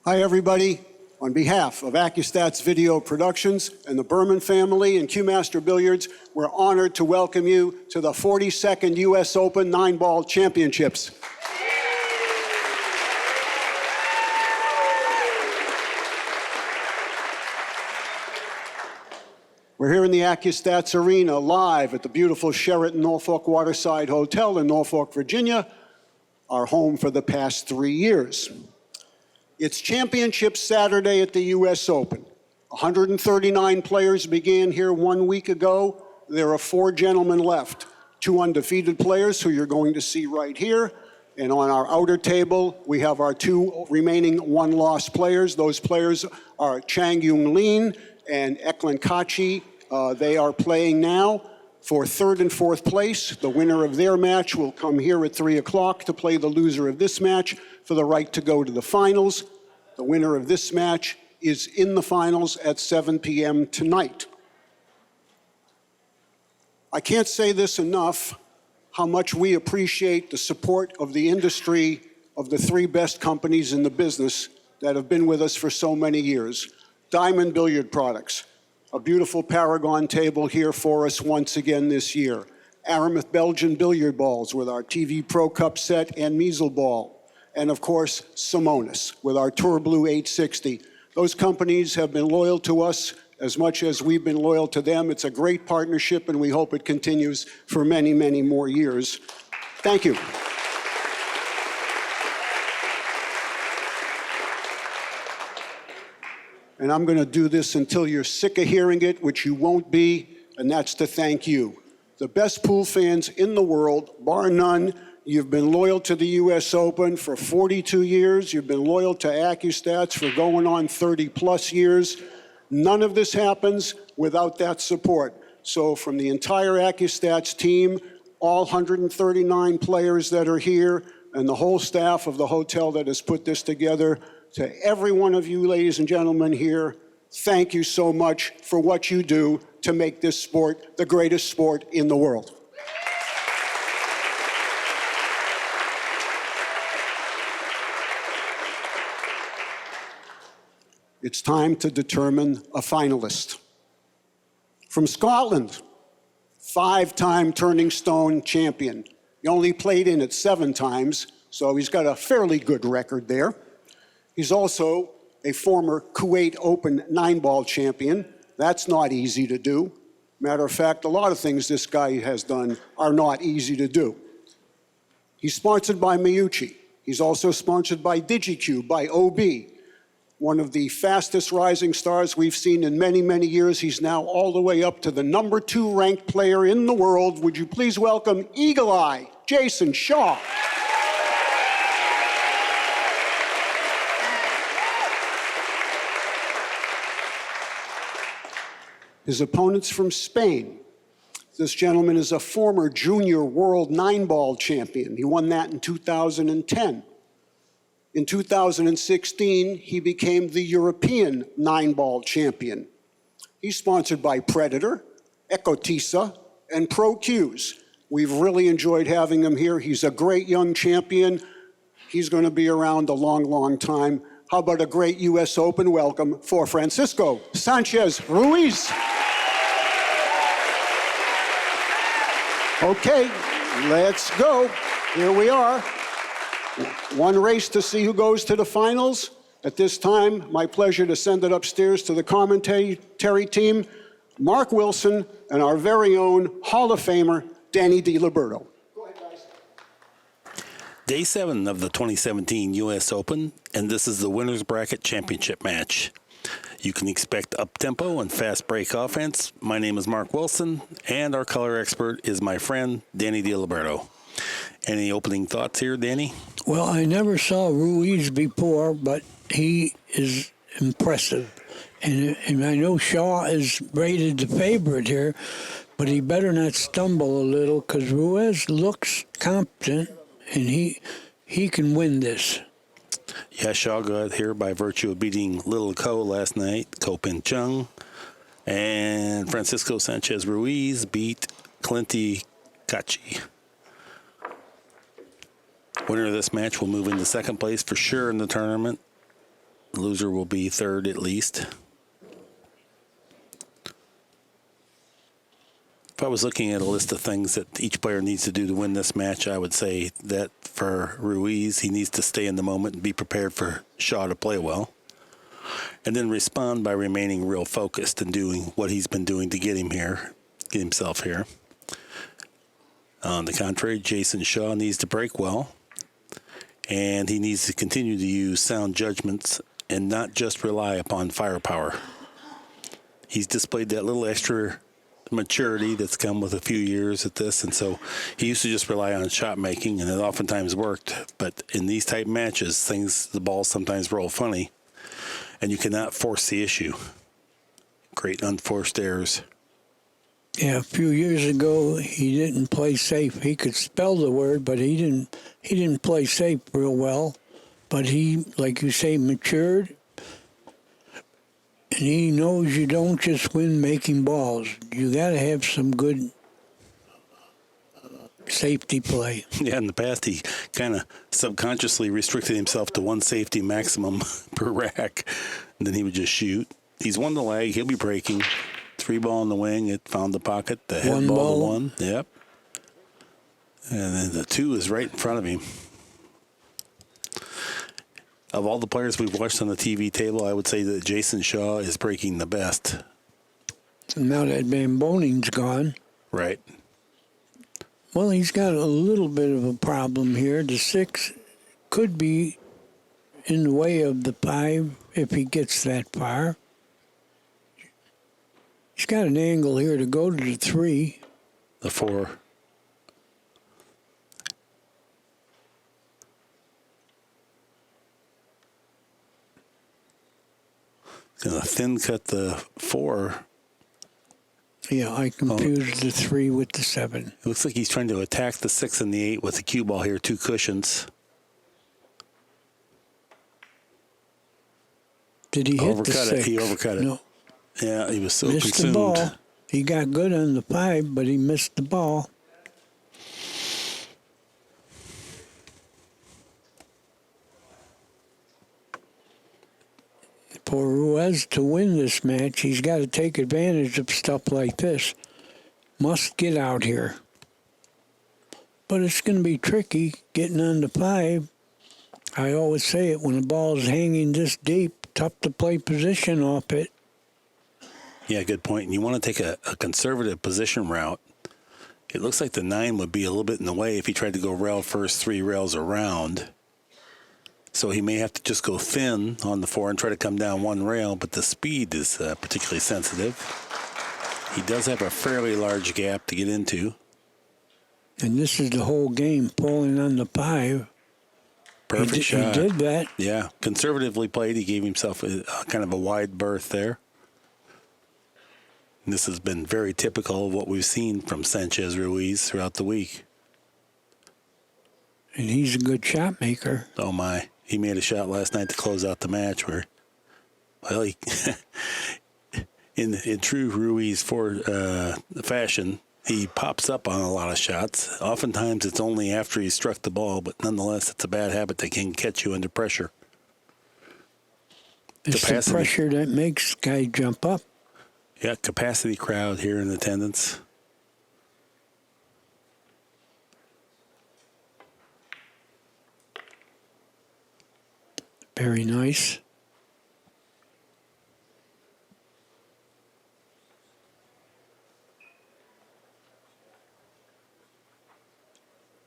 Hi, everybody. On behalf of ACCUSTATS Video Productions and the Berman family and Q-Master Billiards, we're honored to welcome you to the 42nd U.S. Open 9-Ball Championships. We're here in the ACCUSTATS Arena, live at the beautiful Sheraton Norfolk Waterside Hotel in Norfolk, Virginia, our home for the past 3 years. It's Championship Saturday at the U.S. Open. 139 players began here 1 week ago. There are 4 gentlemen left, 2 undefeated players who you're going to see right here. And on our outer table, we have our 2 remaining one-loss players. Those players are Chang Yung Lin and Eklund Kachi. They are playing now for 3rd and 4th place. The winner of their match will come here at 3 o'clock to play the loser of this match for the right to go to the finals. The winner of this match is in the finals at 7 p.m. tonight. I can't say this enough, how much we appreciate the support of the industry of the 3 best companies in the business that have been with us for so many years. Diamond Billiard Products, a beautiful Paragon table here for us once again this year. Aramuth Belgian billiard balls with our TV Pro Cup set and measle ball. And of course, Simonis with our Tour Blue 860. Those companies have been loyal to us as much as we've been loyal to them. It's a great partnership, and we hope it continues for many, many more years. Thank you. And I'm going to do this until you're sick of hearing it, which you won't be, and that's to thank you. The best pool fans in the world, bar none. You've been loyal to the U.S. Open for 42 years. You've been loyal to ACCUSTATS for going on 30-plus years. None of this happens without that support. So from the entire ACCUSTATS team, all 139 players that are here, and the whole staff of the hotel that has put this together, to every one of you, ladies and gentlemen here, thank you so much for what you do to make this sport the greatest sport in the world. It's time to determine a finalist. From Scotland, 5-time Turning Stone champion. He only played in it 7 times, so he's got a fairly good record there. He's also a former Kuwait Open 9-ball champion. That's not easy to do. Matter of fact, a lot of things this guy has done are not easy to do. He's sponsored by Miyuchi. He's also sponsored by DigiCube, by OB. One of the fastest rising stars we've seen in many, many years. He's now all the way up to the number 2 ranked player in the world. Would you please welcome Eagle Eye, Jayson Shaw. His opponent's from Spain. This gentleman is a former junior world 9-ball champion. He won that in 2010. In 2016, he became the European 9-ball champion. He's sponsored by Predator, Ecotisa, and Pro Qs. We've really enjoyed having him here. He's a great young champion. He's going to be around a long, long time. How about a great U.S. Open welcome for Francisco Sanchez-Ruiz? Okay, let's go. Here we are. One race to see who goes to the finals. At this time, my pleasure to send it upstairs to the commentary team, Mark Wilson, and our very own Hall of Famer, Danny Diliberto. Go ahead, guys. Day 7 of the 2017 U.S. Open, and this is the Winners Bracket Championship match. You can expect up-tempo and fast break offense. My name is Mark Wilson, and our color expert is my friend, Danny Diliberto. Any opening thoughts here, Danny? Well, I never saw Ruiz before, but he is impressive. And I know Shaw is rated the favorite here, but he better not stumble a little because Ruiz looks competent, and he can win this. Yeah, Shaw got here by virtue of beating Little Ko last night, Ko Pin Chung. And Francisco Sanchez-Ruiz beat Clinty Kachi. Winner of this match will move into second place for sure in the tournament. The loser will be third at least. If I was looking at a list of things that each player needs to do to win this match, I would say that for Ruiz, he needs to stay in the moment and be prepared for Shaw to play well. And then respond by remaining real focused and doing what he's been doing to get himself here. On the contrary, Jayson Shaw needs to break well. And he needs to continue to use sound judgments and not just rely upon firepower. He's displayed that little extra maturity that's come with a few years at this, and so he used to just rely on shot making, and it oftentimes worked. But in these type matches, the balls sometimes roll funny, and you cannot force the issue. Create unforced errors. Yeah, a few years ago, he didn't play safe. He could spell the word, but he didn't play safe real well. But he, like you say, matured. And he knows you don't just win making balls. You got to have some good safety play. Yeah, in the past, he kind of subconsciously restricted himself to one safety maximum per rack. And then he would just shoot. He's won the leg. He'll be breaking. 3-ball in the wing. It found the pocket. The head ball, the 1. Yep. And then the 2 is right in front of him. Of all the players we've watched on the TV table, I would say that Jayson Shaw is breaking the best. Now that Bamboni's gone. Right. Well, he's got a little bit of a problem here. The 6 could be in the way of the 5 if he gets that far. He's got an angle here to go to the 3. The 4. Going to thin cut the 4. Yeah, I confused the 3 with the 7. It looks like he's trying to attack the 6 and the 8 with the cue ball here, 2 cushions. Did he hit the 6? He overcut it. No. Yeah, he was so Missed consumed. the ball. He got good on the 5, but he missed the ball. For Ruiz to win this match, he's got to take advantage of stuff like this. Must get out here. But it's going to be tricky getting on the 5. I always say it, when the ball is hanging this deep, tough to play position off it. Yeah, good point. And you want to take a conservative position route. It looks like the 9 would be a little bit in the way if he tried to go rail first, 3 rails around. So he may have to just go thin on the 4 and try to come down 1 rail, but the speed is particularly sensitive. He does have a fairly large gap to get into. And this is the whole game, pulling on the 5. Perfect shot. He did that. Yeah, conservatively played. He gave himself a kind of a wide berth there. And this has been very typical of what we've seen from Sanchez-Ruiz throughout the week. And he's a good shot maker. Oh, my. He made a shot last night to close out the match where, well, he in true Ruiz fashion, he pops up on a lot of shots. Oftentimes it's only after he's struck the ball, but nonetheless, it's a bad habit that can catch you under pressure. It's the pressure that makes guy jump up. Yeah, capacity crowd here in attendance. Very nice.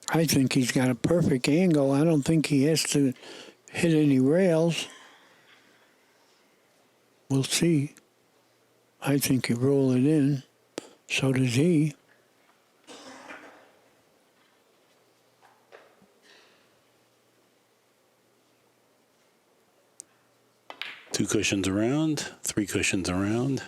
I think he's got a perfect angle. I don't think he has to hit any rails. We'll see. I think he roll it in. So does he. Two cushions around, 3 cushions around.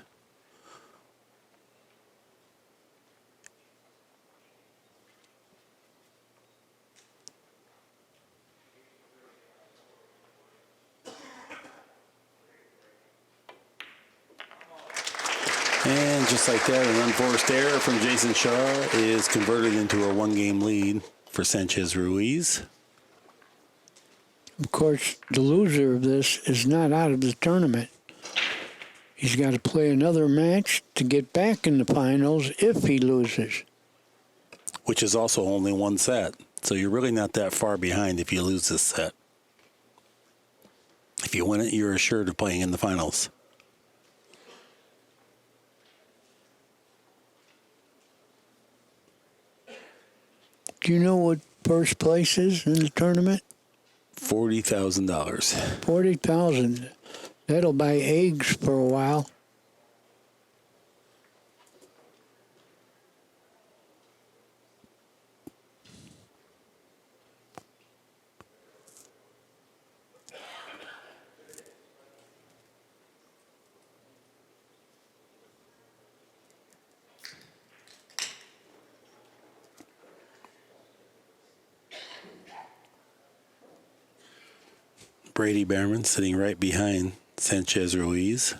And just like that, an unforced error from Jayson Shaw is converted into a 1-game lead for Sanchez-Ruiz. Of course, the loser of this is not out of the tournament. He's got to play another match to get back in the finals if he loses. Which is also only one set. So you're really not that far behind if you lose this set. If you win it, you're assured of playing in the finals. Do you know what first place is in the tournament? $40,000. $40,000. That'll buy eggs for a while. Brady Behrman sitting right behind Sanchez-Ruiz.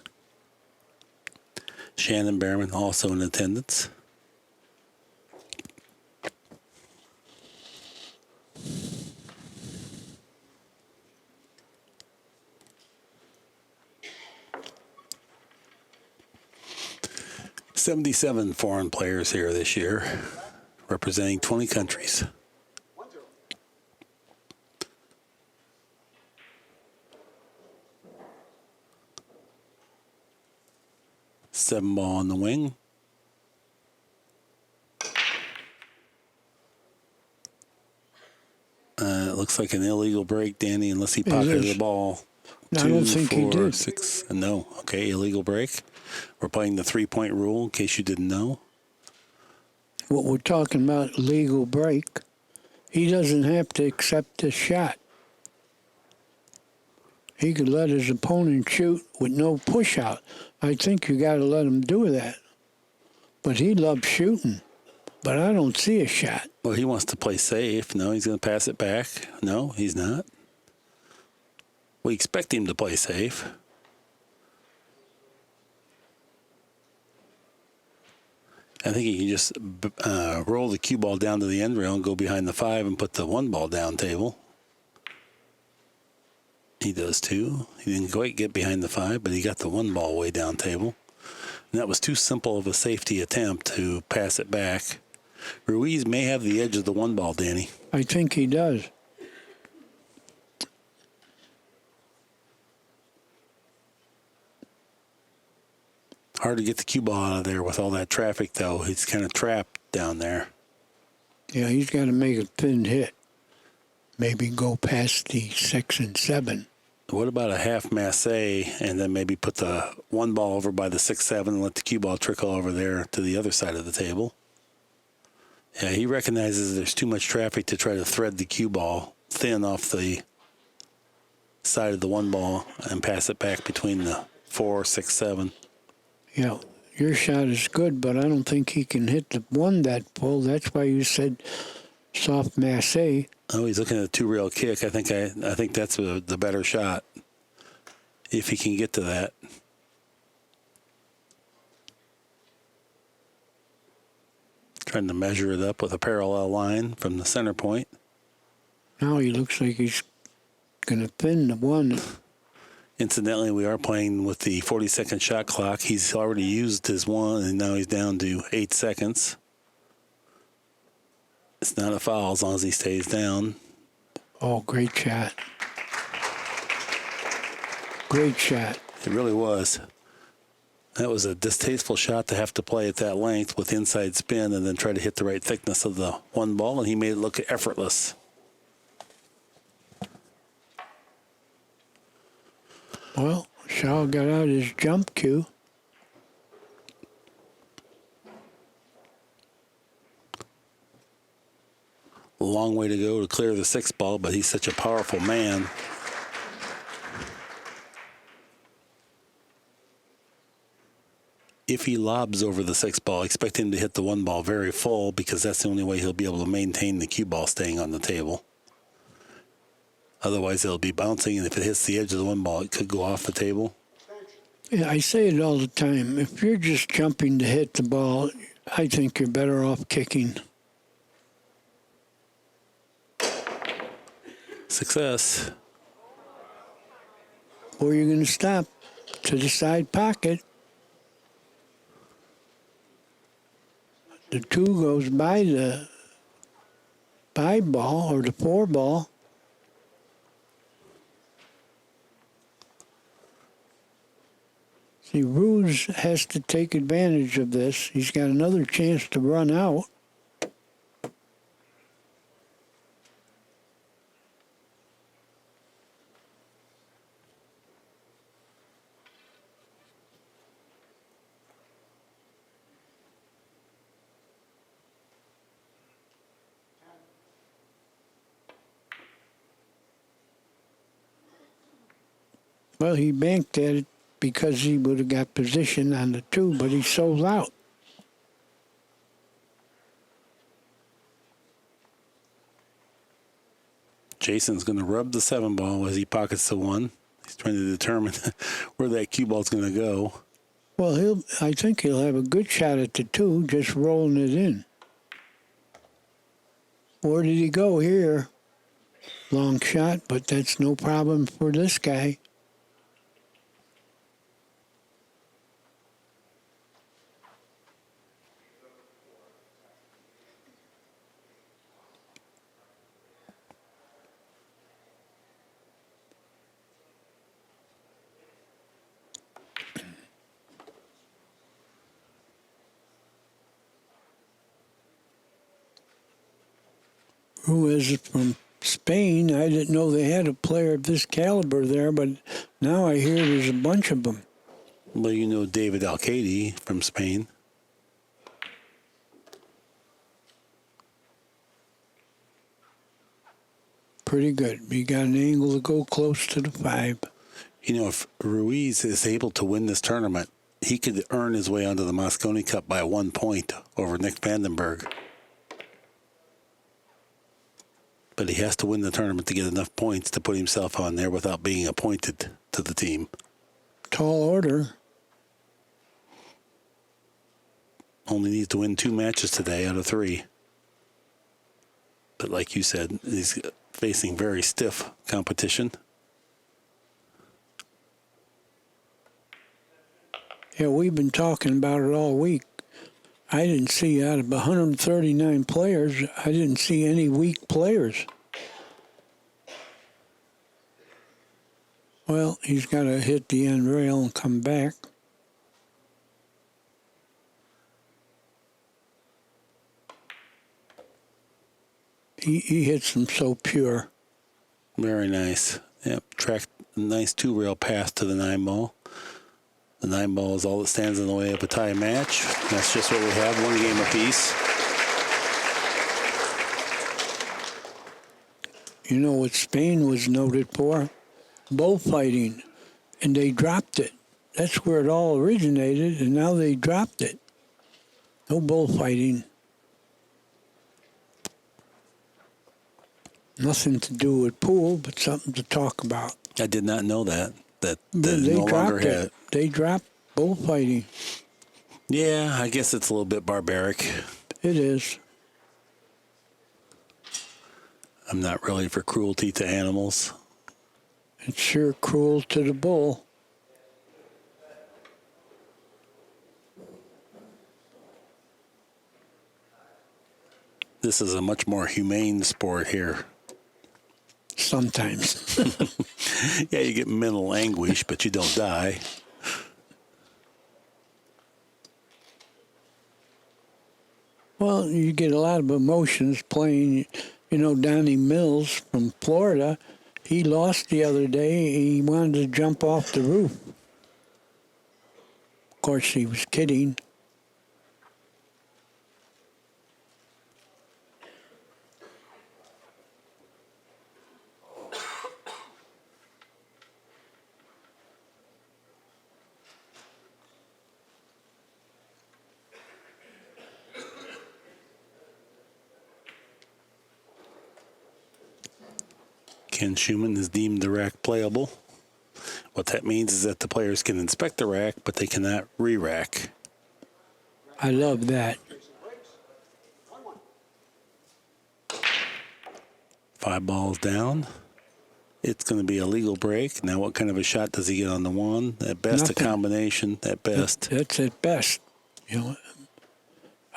Shannon Behrman also in attendance. "77 foreign players here this year, representing 20 countries. Seven ball on the wing. It looks like an illegal break, Danny, unless he pocketed the ball. No, I don't think he did. 6. No. Okay, illegal break. We're playing the 3-point rule, in case you didn't know. What we're talking about, legal break, he doesn't have to accept the shot. He could let his opponent shoot with no push out. I think you got to let him do that. But he loves shooting. But I don't see a shot. Well, he wants to play safe. No, he's going to pass it back. No, he's not. We expect him to play safe. I think he can just roll the cue ball down to the end rail and go behind the 5 and put the 1 ball down table. He does too. He didn't quite get behind the 5, but he got the 1 ball way down table. And that was too simple of a safety attempt to pass it back. Ruiz may have the edge of the 1 ball, Danny. I think he does. Hard to get the cue ball out of there with all that traffic, though. He's kind of trapped down there. Yeah, he's got to make a thin hit. Maybe go past the 6 and 7. What about a half masse and then maybe put the 1 ball over by the 6-7 and let the cue ball trickle over there to the other side of the table? Yeah, he recognizes there's too much traffic to try to thread the cue ball thin off the side of the 1 ball and pass it back between the 4, 6, 7. Yeah, your shot is good, but I don't think he can hit the 1 that full. That's why you said soft masse. Oh, he's looking at a 2-rail kick. I think that's the better shot, if he can get to that. Trying to measure it up with a parallel line from the center point. Now he looks like he's going to pin the 1. Incidentally, we are playing with the 40-second shot clock. He's already used his 1, and now he's down to 8 seconds. It's not a foul as long as he stays down. Oh, great shot. Great shot. It really was. That was a distasteful shot to have to play at that length with inside spin and then try to hit the right thickness of the 1 ball, and he made it look effortless. Well, Shaw got out his jump cue. A long way to go to clear the 6 ball, but he's such a powerful man. If he lobs over the 6 ball, expect him to hit the 1 ball very full, because that's the only way he'll be able to maintain the cue ball staying on the table. Otherwise, it'll be bouncing, and if it hits the edge of the 1 ball, it could go off the table. Yeah, I say it all the time. If you're just jumping to hit the ball, I think you're better off kicking. Success. Where are you going to stop? To the side pocket. The 2 goes by the 5 ball or the 4 ball. See, Ruiz has to take advantage of this. He's got another chance to run out. Well, he banked at it because he would have got position on the 2, but he sold out. Jason's going to rub the 7 ball as he pockets the 1. He's trying to determine where that cue ball's going to go. Well, I think he'll have a good shot at the 2, just rolling it in. Where did he go here? Long shot, but that's no problem for this guy. Ruiz from Spain. I didn't know they had a player of this caliber there, but now I hear there's a bunch of them. Well, you know David Alcade from Spain. Pretty good. He got an angle to go close to the 5. You know, if Ruiz is able to win this tournament, he could earn his way onto the Mosconi Cup by 1 point over Nick Vandenberg. But he has to win the tournament to get enough points to put himself on there without being appointed to the team. Tall order. Only needs to win 2 matches today out of 3. But like you said, he's facing very stiff competition. Yeah, we've been talking about it all week. I didn't see out of 139 players, I didn't see any weak players. Well, he's got to hit the end rail and come back. He hits them so pure. Very nice. Yep, tracked a nice 2-rail path to the 9 ball. The 9 ball is all that stands in the way of a tie match. That's just what we have, 1 game apiece. You know what Spain was noted for? Bullfighting. And they dropped it. That's where it all originated, and now they dropped it. No bullfighting. Nothing to do with pool, but something to talk about. I did not know that They no longer dropped had. it. They dropped bullfighting. Yeah, I guess it's a little bit barbaric. It is. I'm not really for cruelty to animals. It's sure cruel to the bull. This is a much more humane sport here. Sometimes. Yeah, you get mental anguish, but you don't die. Well, you get a lot of emotions playing. You know, Donnie Mills from Florida, he lost the other day. He wanted to jump off the roof. Of course, he was kidding. Ken Schumann is deemed the rack playable. What that means is that the players can inspect the rack, but they cannot re-rack. I love that. 5 balls down. It's going to be a legal break. Now, what kind of a shot does he get on the one? At best, Nothing. a combination. At best. That's at best. You know,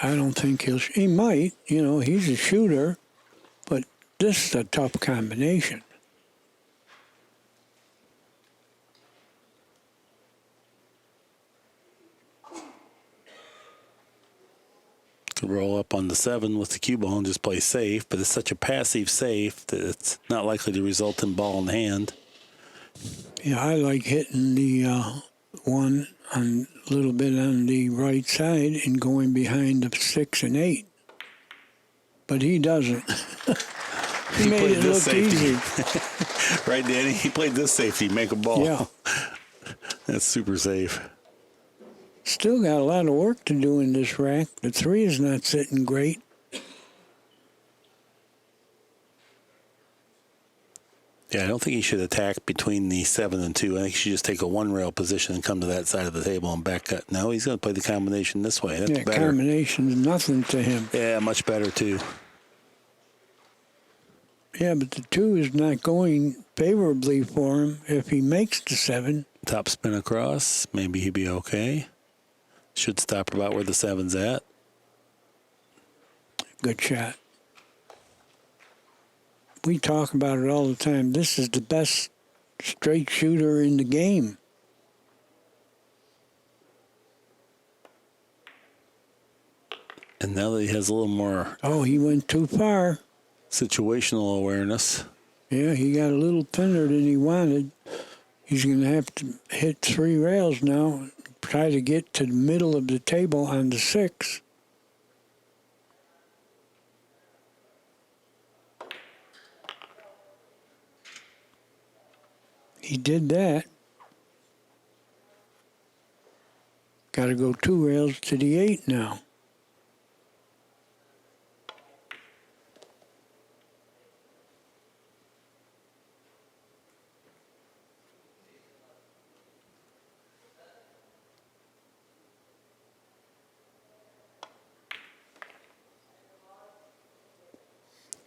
I don't think he might. You know, he's a shooter, but this is a tough combination. Could roll up on the 7 with the cue ball and just play safe, but it's such a passive safe that it's not likely to result in ball in hand. Yeah, I like hitting the one a little bit on the right side and going behind the 6 and 8. But he doesn't. he made played it this look safety. easy. Right, Danny? He played this safety, make a ball. Yeah. That's super safe. Still got a lot of work to do in this rack. The 3 is not sitting great. Yeah, I don't think he should attack between the 7 and 2. I think he should just take a one-rail position and come to that side of the table and back cut. No, he's going to play the combination this way. That's better. Combination's nothing to him. Yeah, much better, too. Yeah, but the 2 is not going favorably for him if he makes the 7. Top spin across. Maybe he'd be okay. Should stop about where the 7's at. Good shot. We talk about it all the time. This is the best straight shooter in the game. And now that he has a little more Oh, he went too far. situational awareness. Yeah, he got a little thinner than he wanted. He's going to have to hit 3 rails now, try to get to the middle of the table on the 6. He did that. Got to go 2 rails to the 8 now.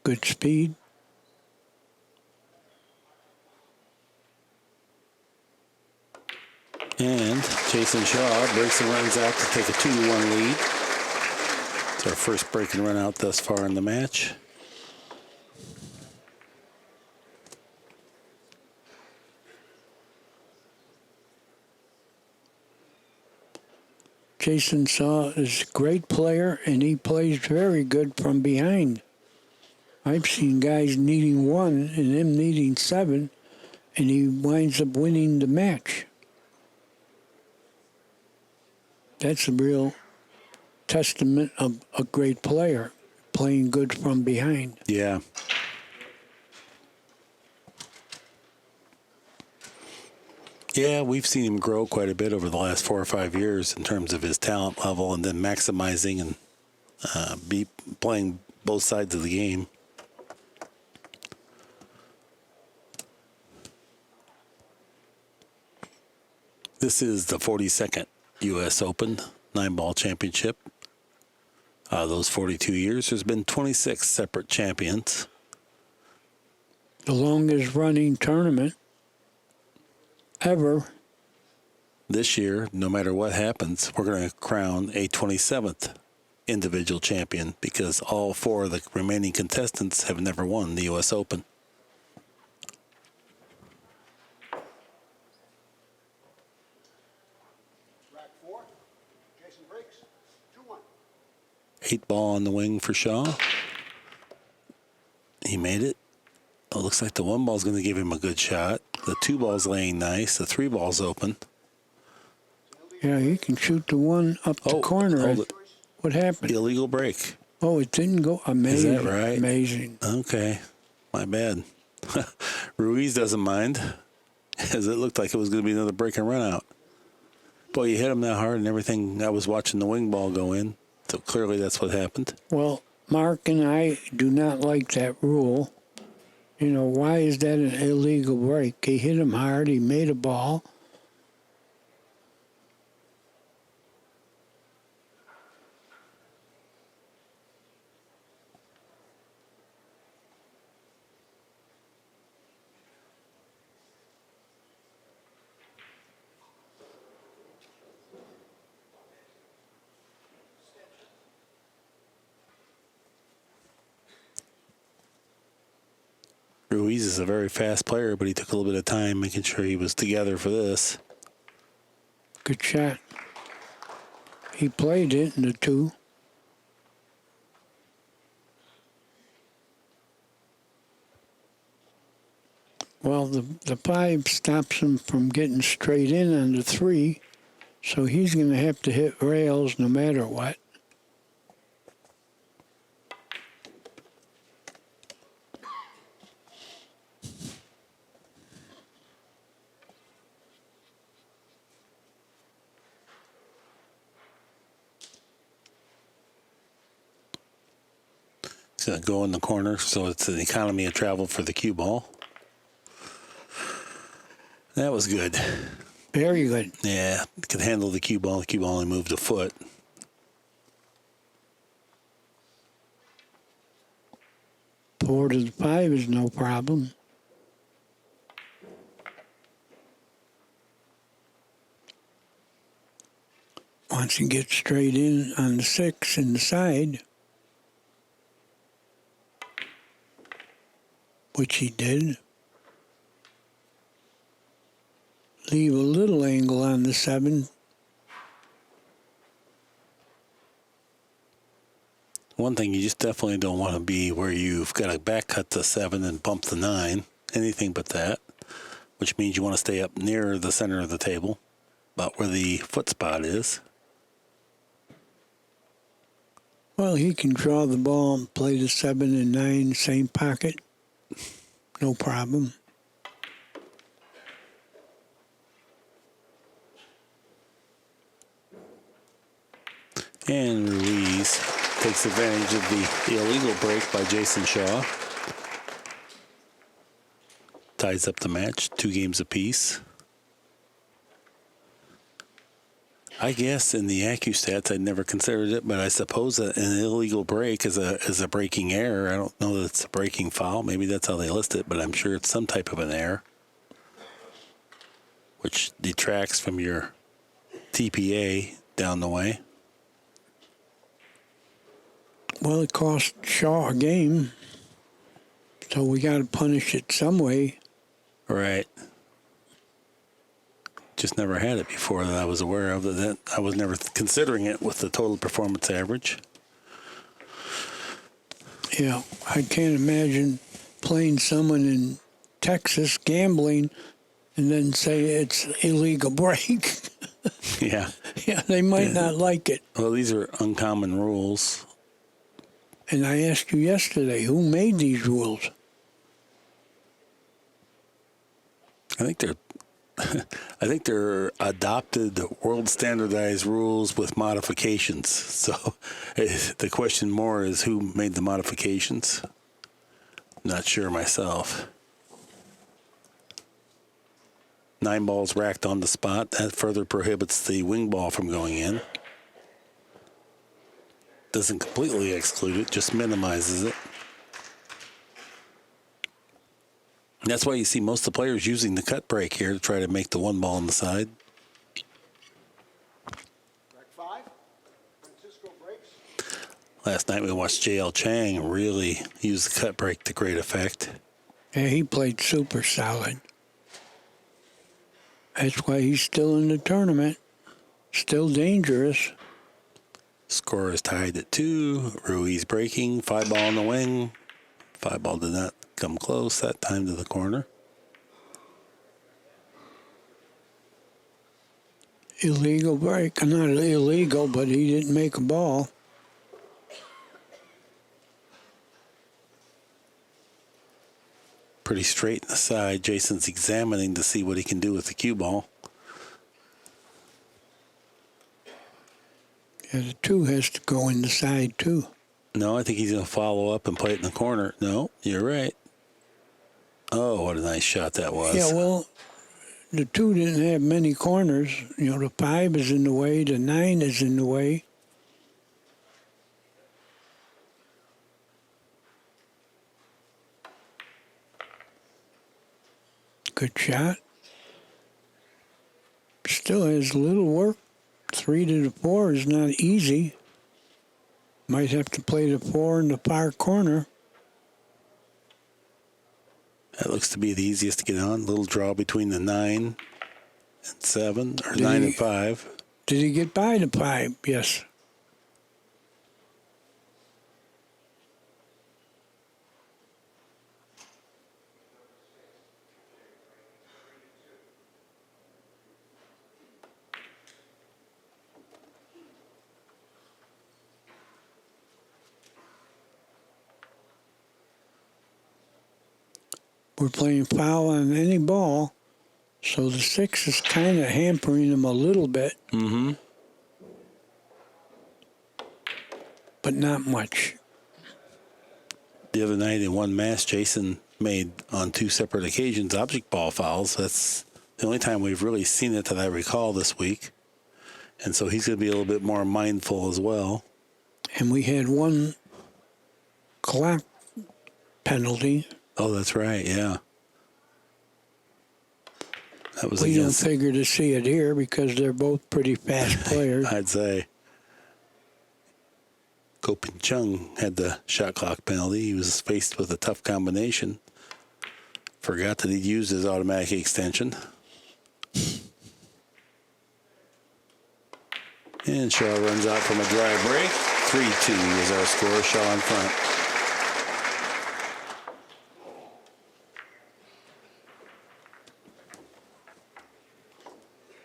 Good speed. And Jayson Shaw breaks and runs out to take a 2-1 lead. It's our first break and run out thus far in the match. Jayson Shaw is a great player, and he plays very good from behind. I've seen guys needing 1 and them needing 7, and he winds up winning the match. That's a real testament of a great player, playing good from behind. Yeah. Yeah, we've seen him grow quite a bit over the last 4 or 5 years in terms of his talent level and then maximizing and be playing both sides of the game. This is the 42nd U.S. Open 9-ball championship. Those 42 years, there's been 26 separate champions. The longest running tournament ever. This year, no matter what happens, we're going to crown a 27th individual champion because all 4 of the remaining contestants have never won the U.S. Open. Rack 4. Jason breaks. 2-1. 8-ball on the wing for Shaw. He made it. It looks like the 1-ball's going to give him a good shot. The 2-ball's laying nice. The 3-ball's open. Yeah, he can shoot the 1 up the corner. Hold it. What happened? Illegal break. Oh, it didn't go. Amazing. Is that right? Amazing. Okay. My bad. Ruiz doesn't mind, as it looked like it was going to be another break and run out. Boy, you hit him that hard and everything. I was watching the wing ball go in, so clearly that's what happened. Well, Mark and I do not like that rule. You know, why is that an illegal break? He hit him hard. He made a ball. Ruiz is a very fast player, but he took a little bit of time making sure he was together for this. Good shot. He played it in the 2. Well, the 5 stops him from getting straight in on the 3, so he's going to have to hit rails no matter what. He's going to go in the corner, so it's an economy of travel for the cue ball. That was good. Very good. Yeah, could handle the cue ball. The cue ball only moved a foot. Four to the 5 is no problem. Once he gets straight in on the 6 in the side, which he did, leave a little angle on the 7. One thing you just definitely don't want to be where you've got to back cut the 7 and bump the 9. Anything but that, which means you want to stay up near the center of the table, about where the foot spot is. Well, he can draw the ball and play the 7 and 9, same pocket. No problem. And Ruiz takes advantage of the illegal break by Jayson Shaw. Ties up the match, 2 games apiece. I guess in the ACCUSTATS, I'd never considered it, but I suppose that an illegal break is a breaking error. I don't know that it's a breaking foul. Maybe that's how they list it, but I'm sure it's some type of an error, which detracts from your TPA down the way. Well, it cost Shaw a game, so we got to punish it some way. Right. Just never had it before that I was aware of. That I was never considering it with the total performance average. Yeah, I can't imagine playing someone in Texas gambling and then say it's illegal break. Yeah. Yeah, they might not like it. Well, these are uncommon rules. And I asked you yesterday, who made these rules? I think they're adopted world standardized rules with modifications. So the question more is who made the modifications? Not sure myself. 9 balls racked on the spot. That further prohibits the wing ball from going in. Doesn't completely exclude it, just minimizes it. That's why you see most of the players using the cut break here to try to make the 1 ball on the side. Break 5. Francisco breaks. Last night we watched J.L. Chang really use the cut break to great effect. Yeah, he played super solid. That's why he's still in the tournament. Still dangerous. Score is tied at 2. Ruiz breaking. 5 ball on the wing. 5 ball did not come close that time to the corner. Illegal break. Not illegal, but he didn't make a ball. Pretty straight in the side. Jason's examining to see what he can do with the cue ball. Yeah, the 2 has to go in the side, too. No, I think he's going to follow up and play it in the corner. No, you're right. Oh, what a nice shot that was. Yeah, well, the 2 didn't have many corners. You know, the 5 is in the way, the 9 is in the way. Good shot. Still has a little work. 3 to the 4 is not easy. Might have to play the 4 in the far corner. That looks to be the easiest to get on. Little draw between the 9 and 7, or Did 9 he- and 5. Did he get by the 5? Yes. We're playing foul on any ball, so the 6 is kind of hampering him a little bit. Mm-hmm. But not much. The other night in one match, Jayson made on 2 separate occasions object ball fouls. That's the only time we've really seen it that I recall this week. And so he's going to be a little bit more mindful as well. And we had one clock penalty. Oh, that's right, yeah. That was We don't against, figure to see it here because they're both pretty fast players. I'd say. Kopin Chung had the shot clock penalty. He was faced with a tough combination. Forgot that he'd used his automatic extension. And Shaw runs out from a dry break. 3-2 is our score. Shaw in front.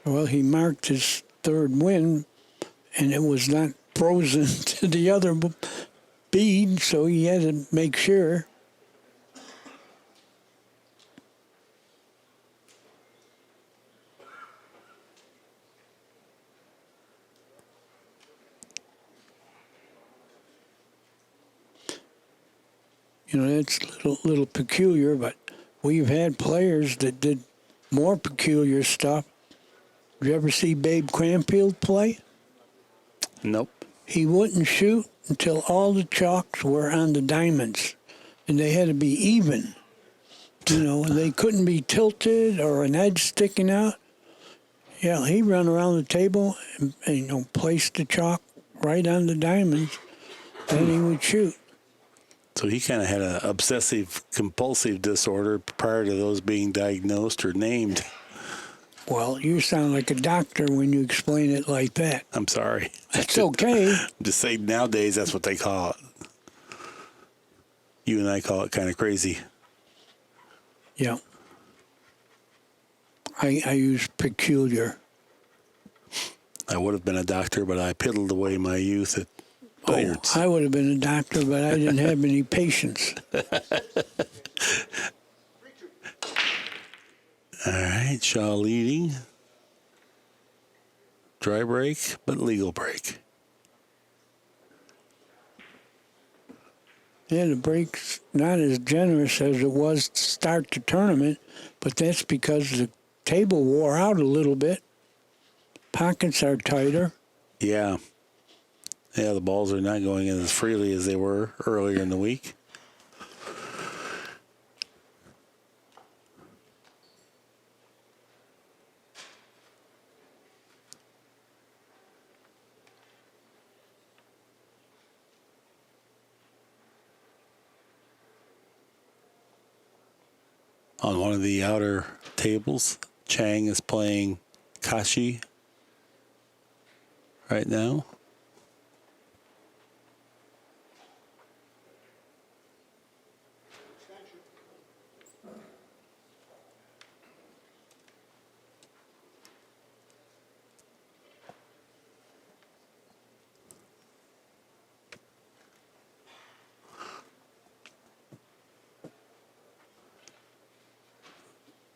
Well, he marked his 3rd win, and it was not frozen to the other bead, so he had to make sure. You know, that's a little peculiar, but we've had players that did more peculiar stuff. Did you ever see Babe Cranfield play? Nope. He wouldn't shoot until all the chalks were on the diamonds, and they had to be even. You know, they couldn't be tilted or an edge sticking out. Yeah, he'd run around the table and you know, place the chalk right on the diamonds, and he would shoot. So he kind of had an obsessive compulsive disorder prior to those being diagnosed or named. Well, you sound like a doctor when you explain it like that. I'm sorry. It's okay. I'm just saying nowadays that's what they call it. You and I call it kind of crazy. Yeah. I use peculiar. I would have been a doctor, but I piddled away my youth at Billiards. I would have been a doctor, but I didn't have any patience. All right, Shaw leading. Dry break, but legal break. Yeah, the break's not as generous as it was to start the tournament, but that's because the table wore out a little bit. Pockets are tighter. Yeah. Yeah, the balls are not going in as freely as they were earlier in the week. On one of the outer tables, Chang is playing Kashi right now.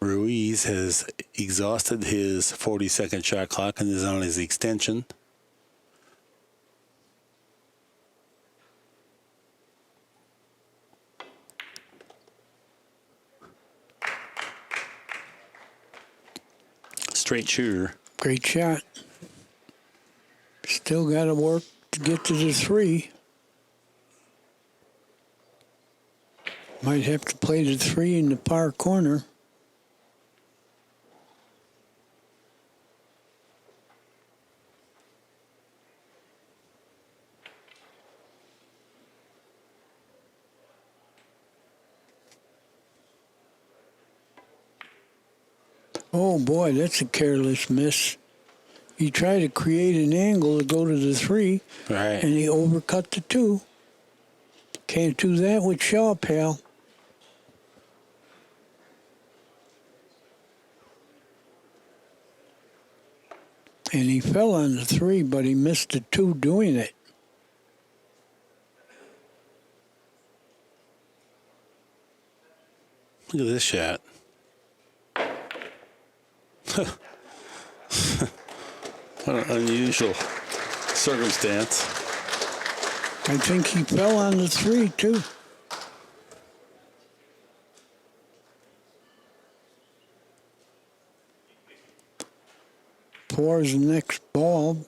Ruiz has exhausted his 40-second shot clock and is on his extension. Straight shooter. Great shot. Still got to work to get to the 3. Might have to play the 3 in the par corner. Oh, boy, that's a careless miss. He tried to create an angle to go to the 3, Right. and he overcut the 2. Can't do that with Shaw, pal. And he fell on the 3, but he missed the 2 doing it. Look at this shot. What an unusual circumstance. I think he fell on the 3, too. Four is the next ball.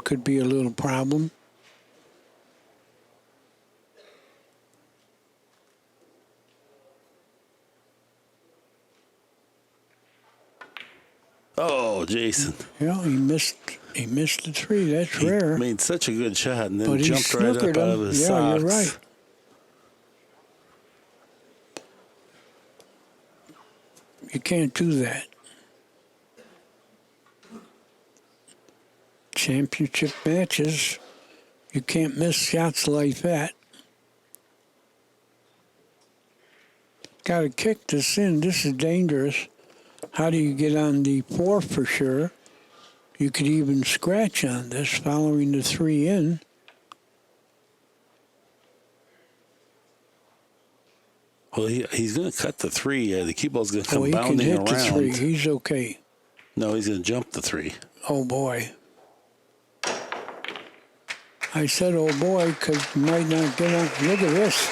Could be a little problem. Oh, Jayson. Yeah, he missed the 3. That's He rare. made such a good shot and then But he jumped right up snookered out of him. his Yeah, socks. you're right. You can't do that. Championship matches, you can't miss shots like that. Got to kick this in. This is dangerous. How do you get on the 4 for sure? You could even scratch on this following the 3 in. Well, he's going to cut the 3. The cue ball's going to come He can bounding hit around. the 3. He's okay. No, he's going to jump the 3. Oh, boy. I said, oh, boy, because he might not get on. Look at this.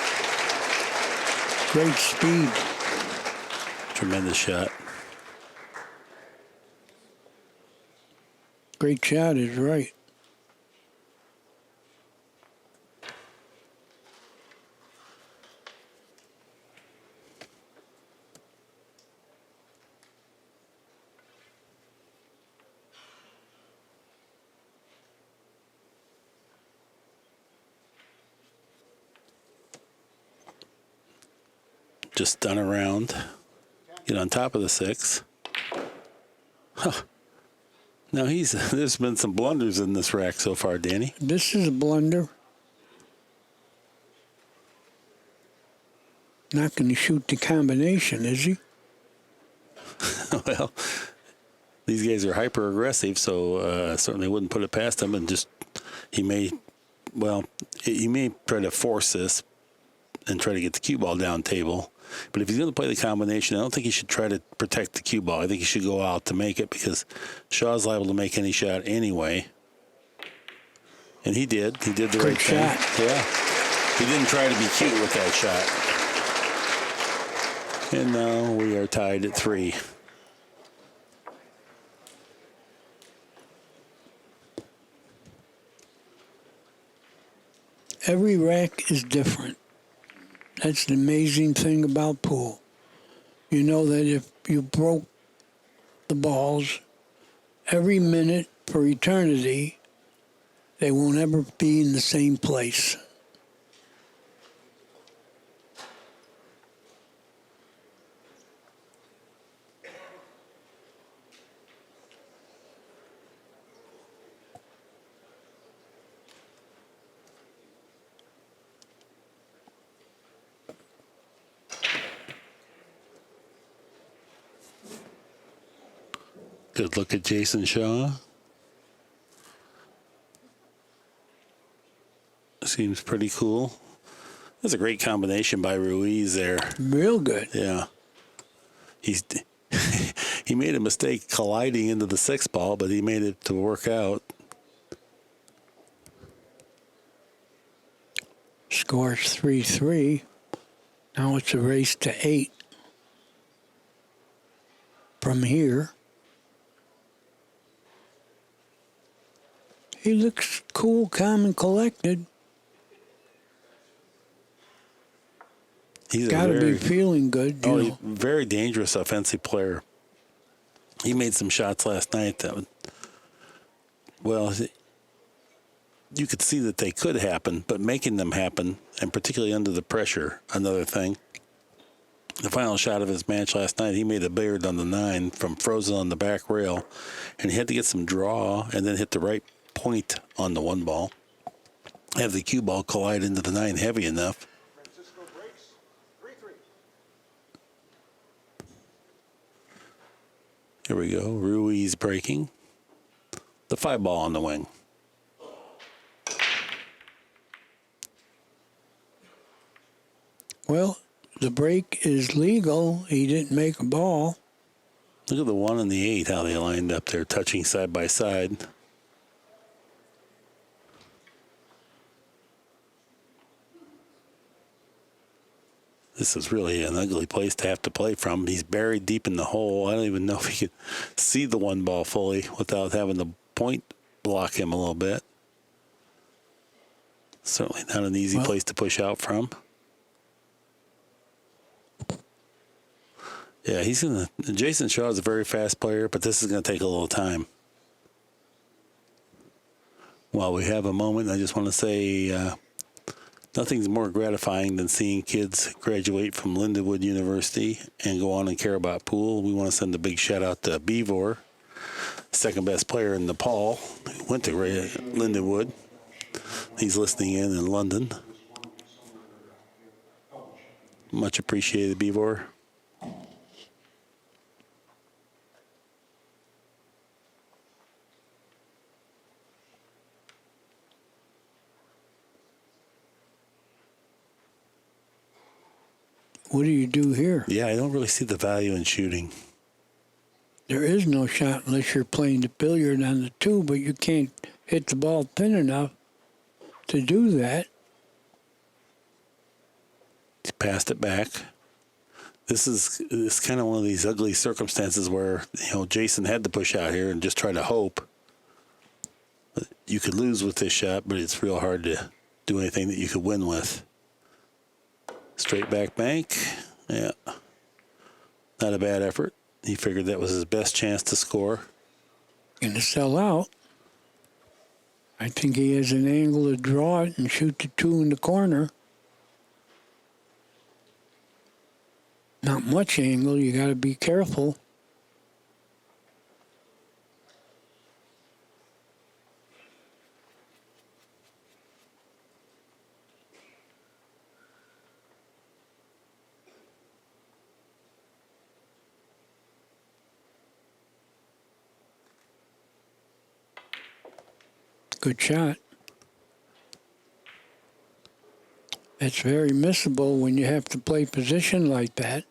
Great speed. Tremendous shot. Great shot is right. Just stun around. Get on top of the 6. Huh. Now there's been some blunders in this rack so far, Danny. This is a blunder. Not going to shoot the combination, is he? Well, these guys are hyper aggressive, so certainly wouldn't put it past him. And just he may try to force this and try to get the cue ball down table. But if he's going to play the combination, I don't think he should try to protect the cue ball. I think he should go out to make it because Shaw's liable to make any shot anyway. And he did. He did the right thing. Shot. Yeah. He didn't try to be cute with that shot. And now we are tied at 3. Every rack is different. That's the amazing thing about pool. You know that if you broke the balls every minute for eternity, they won't ever be in the same place. Good look at Jayson Shaw. Seems pretty cool. That's a great combination by Ruiz there. Real good. Yeah. He made a mistake colliding into the 6 ball, but he made it to work out. Scores 3-3. Now it's a race to 8. From here. He looks cool, calm, and collected. He's Got to be feeling good. You know. Very dangerous offensive player. He made some shots last night that would, well, you could see that they could happen, but making them happen, and particularly under the pressure, another thing. The final shot of his match last night, he made a billiard on the 9 from frozen on the back rail, and he had to get some draw and then hit the right point on the 1 ball. Have the cue ball collide into the 9 heavy enough. Francisco breaks. 3-3. Here we go. Ruiz breaking. The 5 ball on the wing. Well, the break is legal. He didn't make a ball. Look at the 1 and the 8, how they lined up there, touching side by side. This is really an ugly place to have to play from. He's buried deep in the hole. I don't even know if he could see the 1 ball fully without having the point block him a little bit. Certainly not an easy place to push out from. Yeah, Jayson Shaw is a very fast player, but this is going to take a little time. While we have a moment, I just want to say nothing's more gratifying than seeing kids graduate from Lindenwood University and go on and care about pool. We want to send a big shout out to Beevor, second best player in Nepal, who went to Lindenwood. He's listening in London. Much appreciated, Beevor. What do you do here? Yeah, I don't really see the value in shooting. There is no shot unless you're playing the billiard on the 2, but you can't hit the ball thin enough to do that. He's passed it back. This is kind of one of these ugly circumstances where, Jayson had to push out here and just try to hope. You could lose with this shot, but it's real hard to do anything that you could win with. Straight back bank. Yeah. Not a bad effort. He figured that was his best chance to score. Going to sell out. I think he has an angle to draw it and shoot the 2 in the corner. Not much angle. You got to be careful. Good shot. It's very missable when you have to play position like that.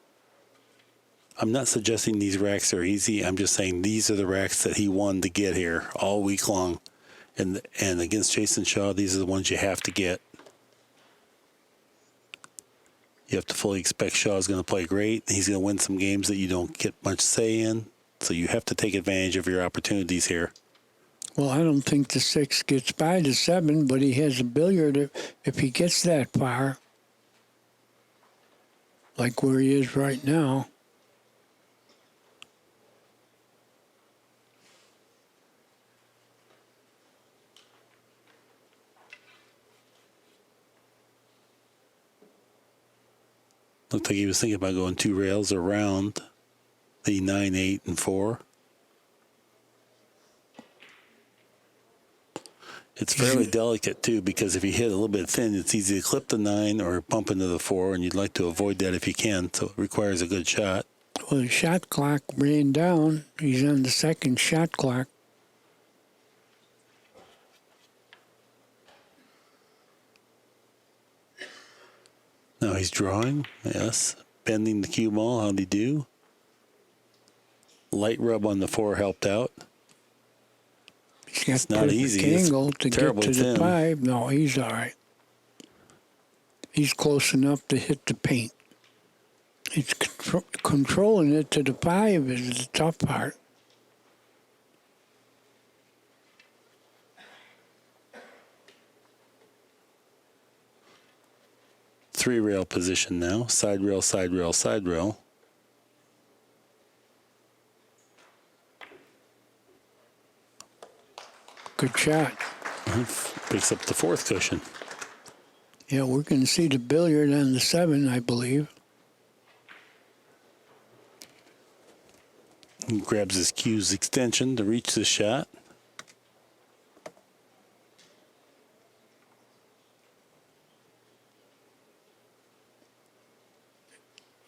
I'm not suggesting these racks are easy. I'm just saying these are the racks that he won to get here all week long. And against Jayson Shaw, these are the ones you have to get. You have to fully expect Shaw's going to play great. He's going to win some games that you don't get much say in. So you have to take advantage of your opportunities here. Well, I don't think the 6 gets by the 7, but he has a billiard if he gets that far, like where he is right now. Looked like he was thinking about going 2 rails around the 9, 8, and 4. It's fairly delicate, too, because if you hit a little bit thin, it's easy to clip the 9 or bump into the 4, and you'd like to avoid that if you can, so it requires a good shot. Well, the shot clock ran down. He's on the 2nd shot clock. Now he's drawing, yes. Bending the cue ball, how'd he do? Light rub on the 4 helped out. He's got It's not easy. angle to get terribly to the thin. 5. No, he's all right. He's close enough to hit the paint. It's controlling it to the 5 is the tough part. Three rail position now. Side rail, side rail, side rail. Good shot. Picks up the 4th cushion. Yeah, we're going to see the billiard on the 7, I believe. He grabs his cue's extension to reach the shot.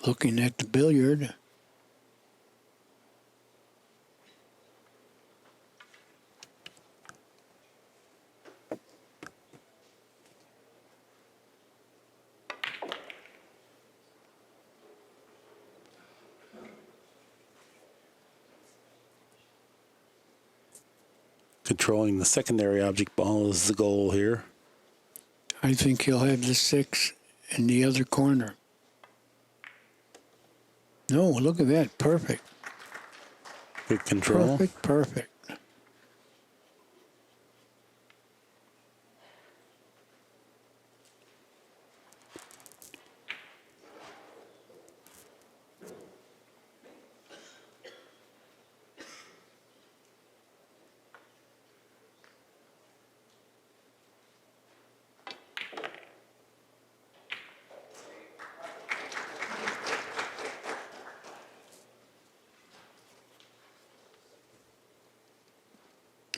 Looking at the billiard. Controlling the secondary object ball is the goal here. I think he'll have the 6 in the other corner. No, look at that. Perfect. Good control. Perfect.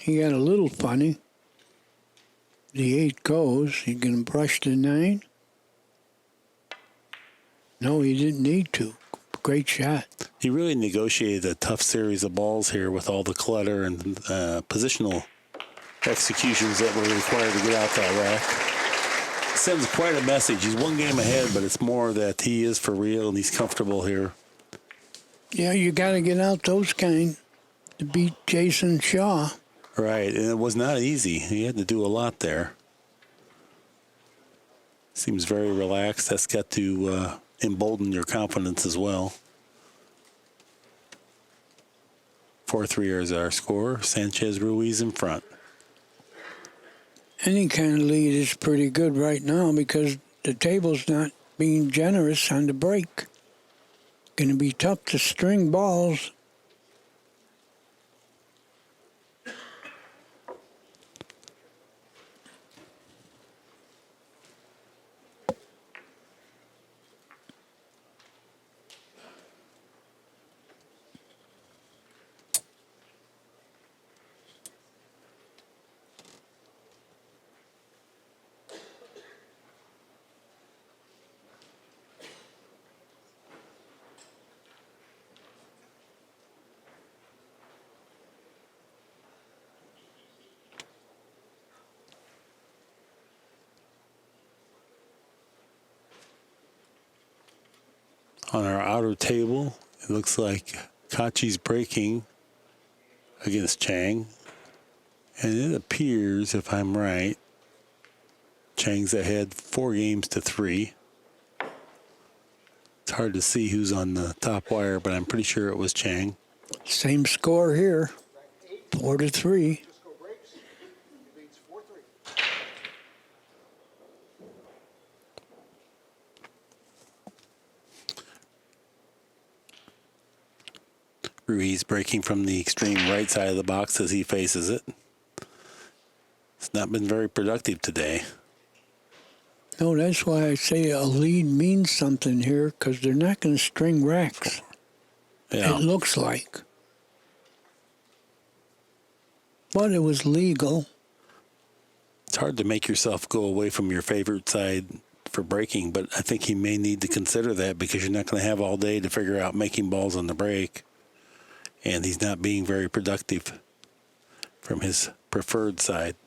He got a little funny. The 8 goes. He can brush the 9. No, he didn't need to. Great shot. He really negotiated a tough series of balls here with all the clutter and positional executions that were required to get out that rack. Sends quite a message. He's one game ahead, but it's more that he is for real and he's comfortable here. Yeah, you got to get out those kind to beat Jayson Shaw. Right, and it was not easy. He had to do a lot there. Seems very relaxed. That's got to embolden your confidence as well. 4-3 is our score. Sanchez-Ruiz in front. Any kind of lead is pretty good right now because the table's not being generous on the break. Going to be tough to string balls. On our outer table, it looks like Kachi's breaking against Chang. And it appears, if I'm right, Chang's ahead 4-3. It's hard to see who's on the top wire, but I'm pretty sure it was Chang. Same score here, 4-3. Ruiz breaking from the extreme right side of the box as he faces it. It's not been very productive today. No, that's why I say a lead means something here, because they're not going to string racks. Yeah. It looks like. But it was legal. It's hard to make yourself go away from your favorite side for breaking, but I think he may need to consider that because you're not going to have all day to figure out making balls on the break. And he's not being very productive from his preferred side.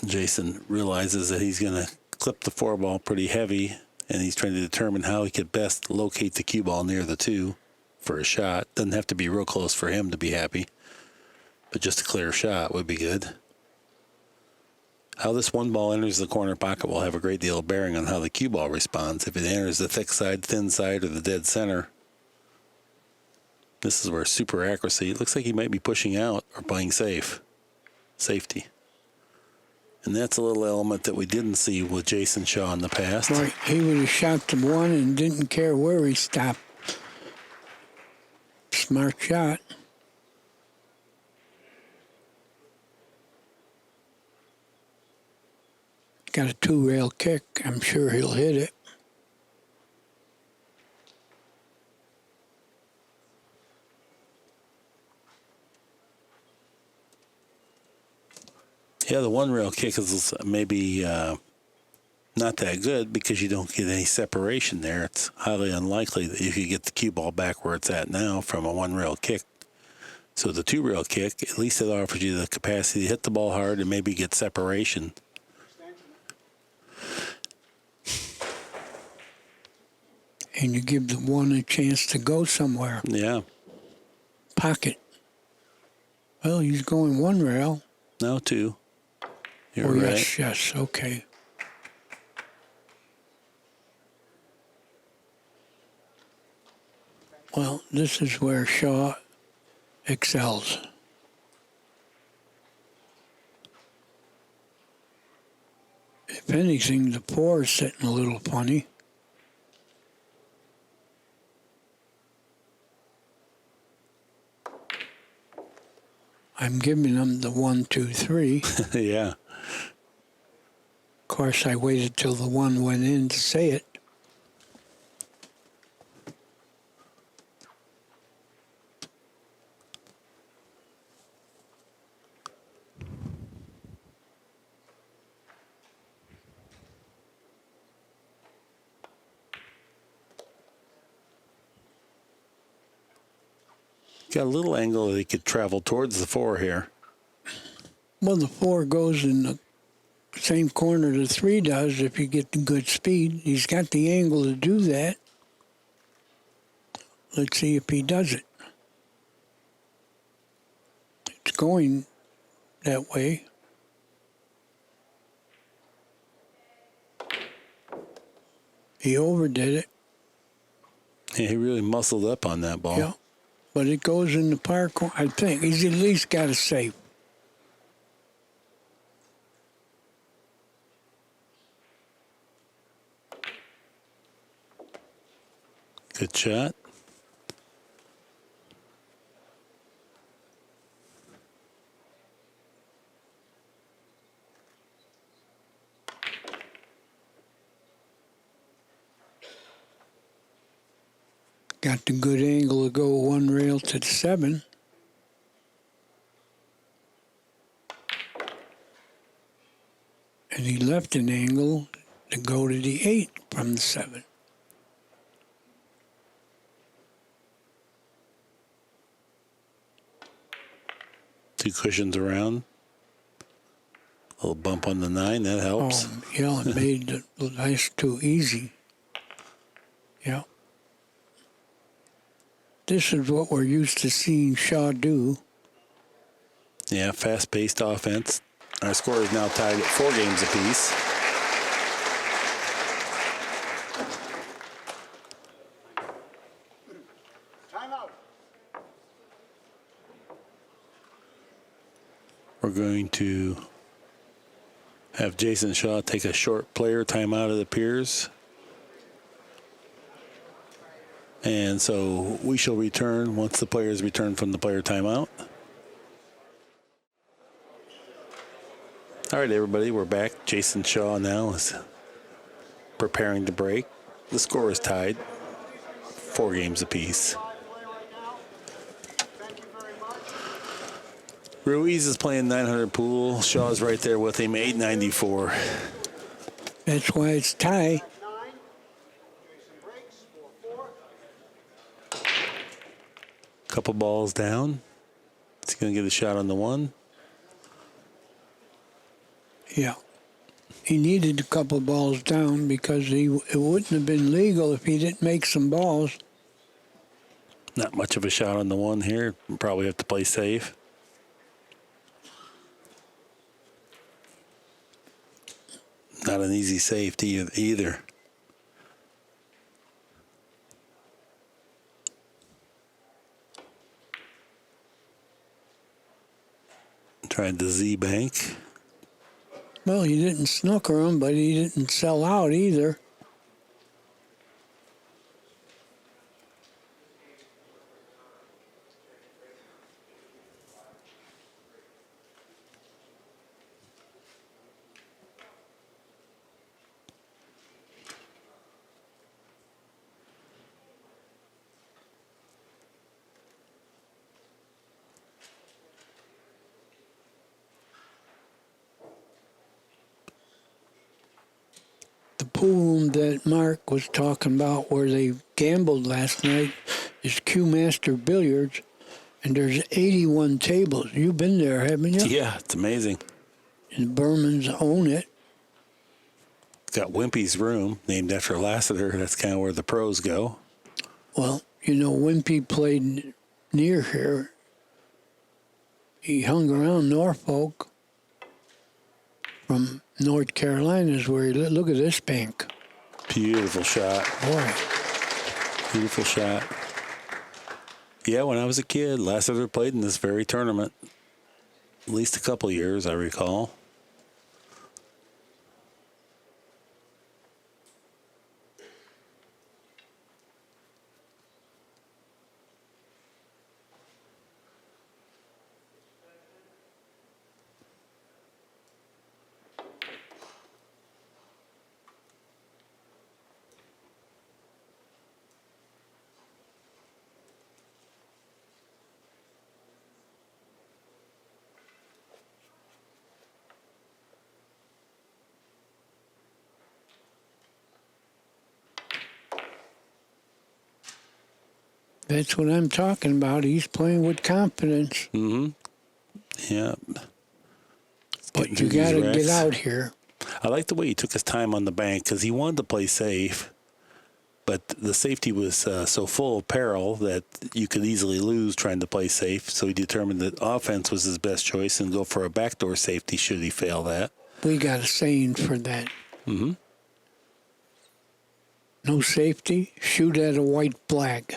Jayson realizes that he's going to clip the 4-ball pretty heavy, and he's trying to determine how he could best locate the cue ball near the 2 for a shot. Doesn't have to be real close for him to be happy, but just a clear shot would be good. How this 1 ball enters the corner pocket will have a great deal of bearing on how the cue ball responds. If it enters the thick side, thin side, or the dead center, this is where super accuracy. It looks like he might be pushing out or playing safe. Safety. And that's a little element that we didn't see with Jayson Shaw in the past. Right, he would have shot the 1 and didn't care where he stopped. Smart shot. Got a 2-rail kick. I'm sure he'll hit it. Yeah, the 1-rail kick is maybe not that good because you don't get any separation there. It's highly unlikely that you could get the cue ball back where it's at now from a 1-rail kick. So the 2-rail kick, at least it offers you the capacity to hit the ball hard and maybe get separation. And you give the one a chance to go somewhere. Yeah. Pocket. Well, he's going 1 rail. No, 2. You're Oh, right. yes, okay. Well, this is where Shaw excels. If anything, the 4 is sitting a little funny. I'm giving him the 1, 2, 3. Yeah. Of course, I waited till the 1 went in to say it. Got a little angle that he could travel towards the 4 here. Well, the 4 goes in the same corner the 3 does if you get the good speed. He's got the angle to do that. Let's see if he does it. It's going that way. He overdid it. Yeah, he really muscled up on that ball. Yeah. But it goes in the par corner. I think he's at least got a safe. Good shot. Got the good angle to go 1 rail to the 7. And he left an angle to go to the 8 from the 7. Two cushions around. A little bump on the 9, that helps. Oh, yeah, it made the last 2 easy. Yeah. This is what we're used to seeing Shaw do. Yeah, fast-paced offense. Our score is now tied at 4 games apiece. Timeout. We're going to have Jayson Shaw take a short player timeout, it appears. And so we shall return once the players return from the player timeout. All right, everybody, we're back. Jayson Shaw now is preparing to break. The score is tied, 4 games apiece. Ruiz is playing 900 pool. Shaw's right there with him, 894. That's why it's tie. Couple balls down. He's going to get a shot on the 1. Yeah. He needed a couple balls down because it wouldn't have been legal if he didn't make some balls. Not much of a shot on the 1 here. Probably have to play safe. Not an easy safety either. Tried the Z bank. Well, he didn't snooker him, but he didn't sell out either. pool room that Mark was talking about where they gambled last night is Q-Master Billiards, and there's 81 tables. You've been there, haven't you? Yeah, it's amazing. And Berman's own it. It's got Wimpy's room, named after Lassiter. That's kind of where the pros go. Well, you know, Wimpy played near here. He hung around Norfolk from North Carolina is where he lived. Look at this bank. Beautiful shot. Boy. Beautiful shot. Yeah, when I was a kid, Lassiter played in this very tournament. At least a couple years, I recall. That's what I'm talking about. He's playing with confidence. Mm-hmm. Yeah. But you got to get out here. I like the way he took his time on the bank because he wanted to play safe, but the safety was so full of peril that you could easily lose trying to play safe. So he determined that offense was his best choice and go for a backdoor safety should he fail that. We got a saying for that. Mm-hmm. No safety, shoot at a white flag.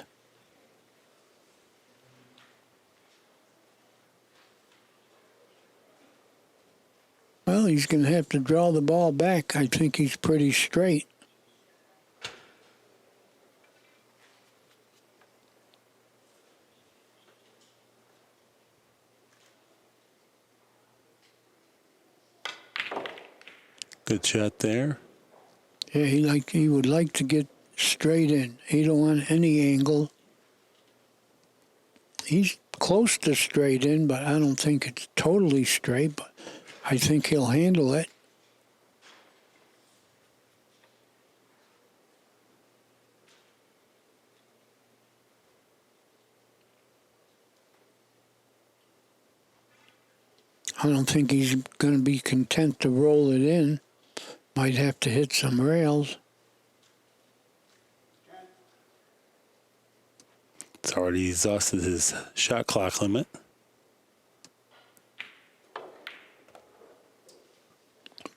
Well, he's going to have to draw the ball back. I think he's pretty straight. Good shot there. Yeah, he would like to get straight in. He don't want any angle. He's close to straight in, but I don't think it's totally straight. But I think he'll handle it. I don't think he's going to be content to roll it in. Might have to hit some rails. It's already exhausted his shot clock limit.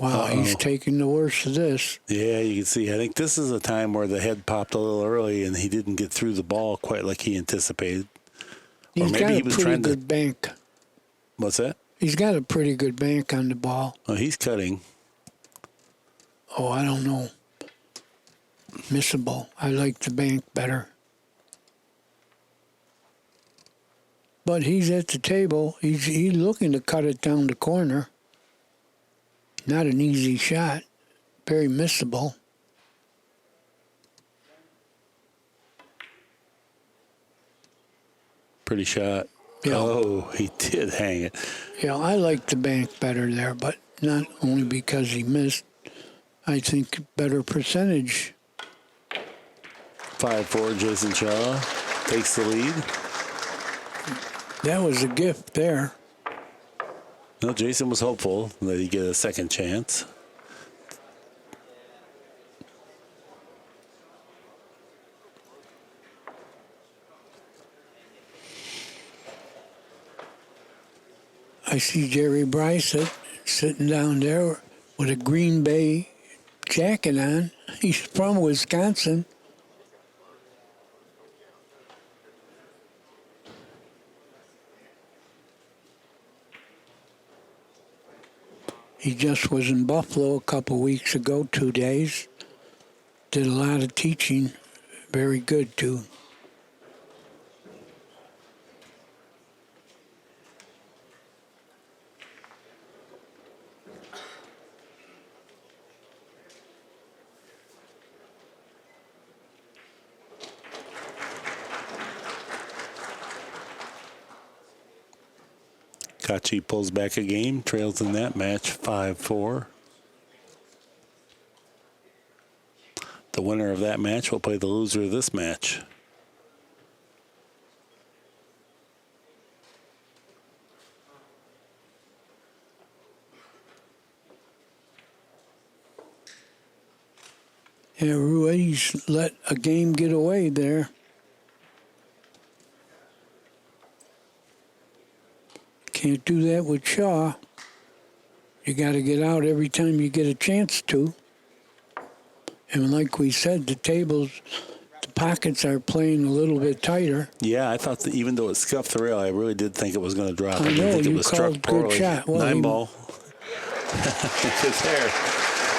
Wow, he's taking the worst of this. Yeah, you can see. I think this is a time where the head popped a little early and he didn't get through the ball quite like he anticipated. He's or maybe got he a was pretty trying good to. bank. What's that? He's got a pretty good bank on the ball. Oh, he's cutting. Oh, I don't know. Missable. I like the bank better. But he's at the table. He's looking to cut it down the corner. Not an easy shot. Very missable. Pretty shot. Yeah. Oh, he did hang it. Yeah, I like the bank better there, but not only because he missed. I think better percentage. 5-4, Jayson Shaw takes the lead. That was a gift there. No, Jason was hopeful that he'd get a second chance. I see Jerry Bryce sitting down there with a Green Bay jacket on. He's from Wisconsin. He just was in Buffalo a couple weeks ago, 2 days. Did a lot of teaching. Very good, too. Kachi pulls back a game, trails in that match 5-4. The winner of that match will play the loser of this match. Yeah, Ruiz let a game get away there. Can't do that with Shaw. You got to get out every time you get a chance to. And like we said, the pockets are playing a little bit tighter. Yeah, I thought that even though it scuffed the rail, I really did think it was going to drop. I didn't know, think it you was struck called good poorly. shot. Well, 9-ball. It's there.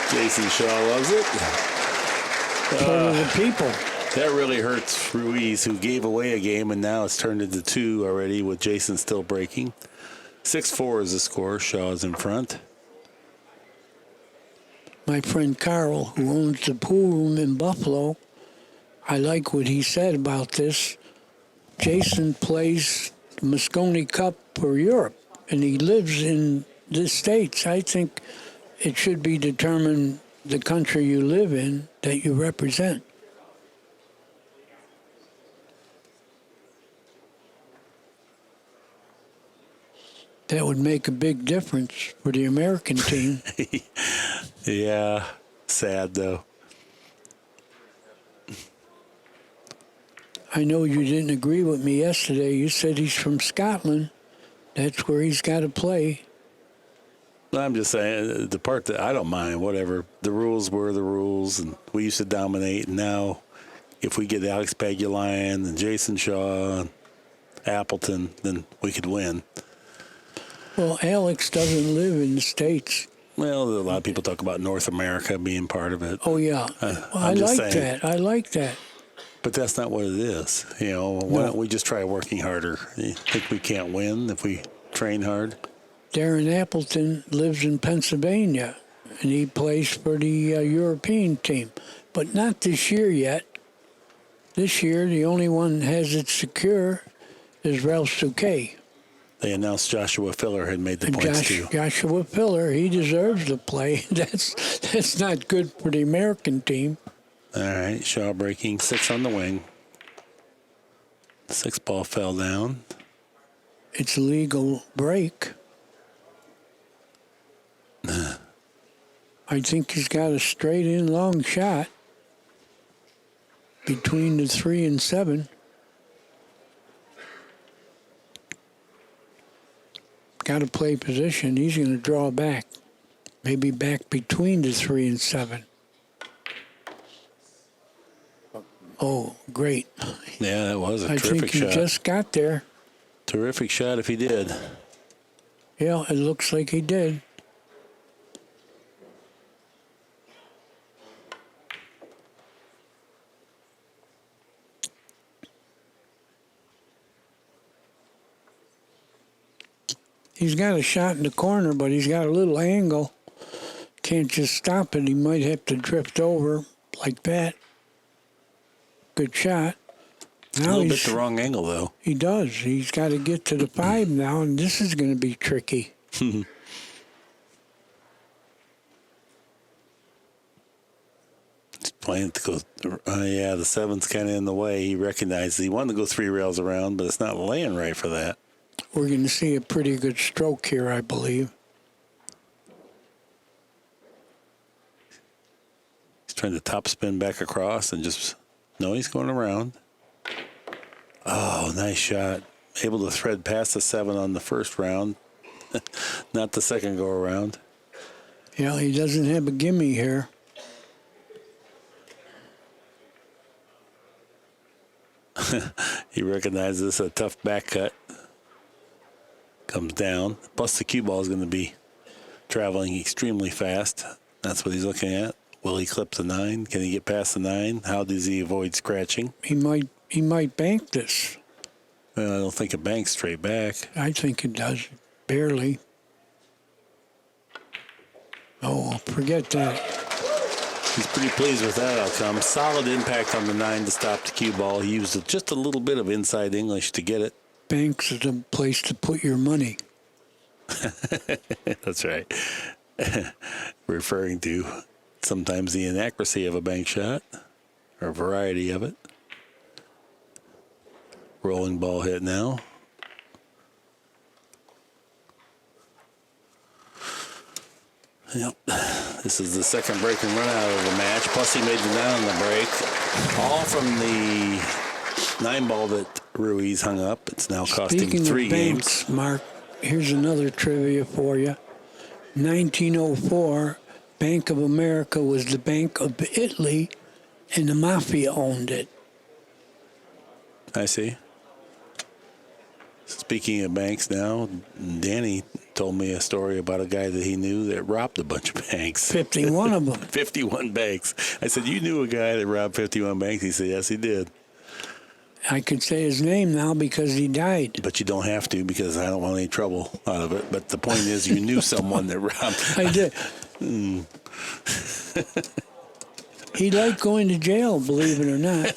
Jayson Shaw loves it. For the people. That really hurts Ruiz, who gave away a game, and now it's turned into 2 already with Jayson still breaking. 6-4 is the score. Shaw is in front. My friend Carl, who owns the pool room in Buffalo, I like what he said about this. Jayson plays the Mosconi Cup for Europe, and he lives in the States. I think it should be determined the country you live in that you represent. That would make a big difference for the American team. Yeah, sad though. I know you didn't agree with me yesterday. You said he's from Scotland. That's where he's got to play. I'm just saying, the part that I don't mind, whatever. The rules were the rules, and we used to dominate. And now, if we get Alex Pagulayan and Jayson Shaw and Appleton, then we could win. Well, Alex doesn't live in the States. Well, a lot of people talk about North America being part of it. Oh, yeah. I just like saying. that. I like that. But that's not what it is. You know, why don't we just try working harder? You think we can't win if we train hard? Darren Appleton lives in Pennsylvania, and he plays for the European team. But not this year yet. This year, the only one that has it secure is Ralph Souquet. They announced Joshua Filler had made the points too. Joshua Filler, he deserves to play. That's not good for the American team. All right, Shaw breaking 6 on the wing. 6-ball fell down. It's a legal break. I think he's got a straight in long shot between the 3 and 7. Got to play position. He's going to draw back. Maybe back between the 3 and 7. Oh, great. Yeah, that was a I terrific think he shot. just got there. Terrific shot if he did. Yeah, it looks like he did. He's got a shot in the corner, but he's got a little angle. Can't just stop it. He might have to drift over like that. Good shot. Now A little bit the wrong angle, though. He does. He's got to get to the 5 now, and this is going to be tricky. He's playing to go. Yeah, the 7's kind of in the way. He recognizes he wanted to go 3 rails around, but it's not laying right for that. We're going to see a pretty good stroke here, I believe. He's trying to top spin back across and just... No, he's going around. Oh, nice shot. Able to thread past the 7 on the first round. Not the second go-around. Yeah, he doesn't have a gimme here. He recognizes a tough back cut. Comes down. Plus the cue ball is going to be traveling extremely fast. That's what he's looking at. Will he clip the 9? Can he get past the 9? How does he avoid scratching? He might bank this. Well, I don't think it banks straight back. I think it does. Barely. Oh, forget that. He's pretty pleased with that outcome. Solid impact on the 9 to stop the cue ball. He used just a little bit of inside English to get it. Banks is a place to put your money. That's right. Referring to sometimes the inaccuracy of a bank shot. or a variety of it. Rolling ball hit now. Yep. This is the second break and run out of the match. Plus he made the 9 on the break. All from the 9-ball that Ruiz hung up. It's now costing Speaking 3 of banks, games. Mark, here's another trivia for you. 1904, Bank of America was the Bank of Italy, and the Mafia owned it. I see. Speaking of banks now, Danny told me a story about a guy that he knew that robbed a bunch of banks. 51 of them. 51 banks. I said, you knew a guy that robbed 51 banks? He said, yes, he did. I could say his name now because he died. But you don't have to because I don't want any trouble out of it. But the point is you knew someone that robbed. I did. He liked going to jail, believe it or not.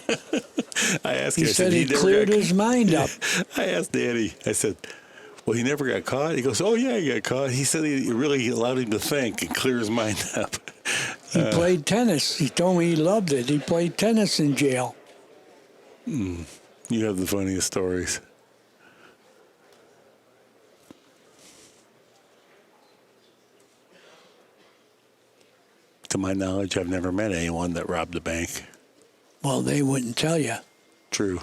I asked He him, I said he never cleared got- his mind up. I asked Danny, I said, well, he never got caught? He goes, oh, yeah, he got caught. He said it really allowed him to think and clear his mind up. He played tennis. He told me he loved it. He played tennis in jail. You have the funniest stories. To my knowledge, I've never met anyone that robbed a bank. Well, they wouldn't tell you. True.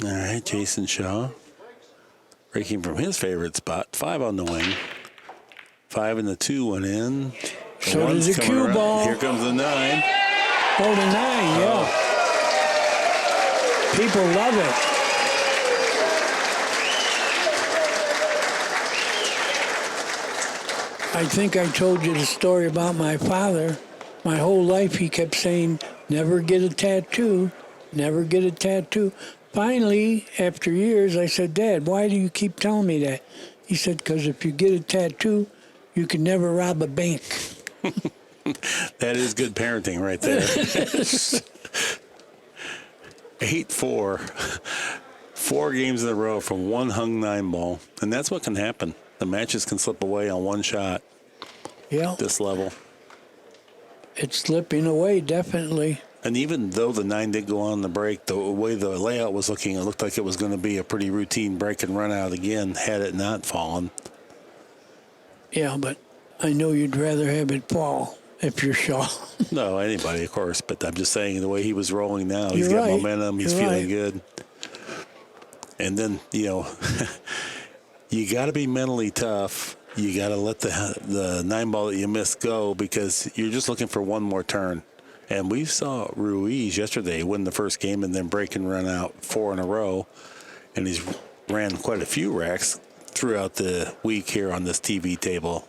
All right, Jayson Shaw. Breaking from his favorite spot. 5 on the wing. 5 and the 2 went in. The So one's does the coming cue around. ball. Here comes the 9. Oh, the 9, yeah. People love it. I think I told you the story about my father. My whole life he kept saying, never get a tattoo, never get a tattoo. Finally, after years, I said, Dad, why do you keep telling me that? He said, because if you get a tattoo, you can never rob a bank. That is good parenting right there. 8-4. 4 games in a row from one hung 9-ball. And that's what can happen. The matches can slip away on one shot Yeah, at this level. it's slipping away, definitely. And even though the 9 did go on the break, the way the layout was looking, it looked like it was going to be a pretty routine break and run out again had it not fallen. Yeah, but I know you'd rather have it fall if you're Shaw. No, anybody, of course. But I'm just saying the way he was rolling now, he's You're got right. momentum. He's You're feeling right. good. And then, you got to be mentally tough. You got to let the 9-ball that you missed go because you're just looking for one more turn. And we saw Ruiz yesterday win the first game and then break and run out 4 in a row. And he's ran quite a few racks throughout the week here on this TV table.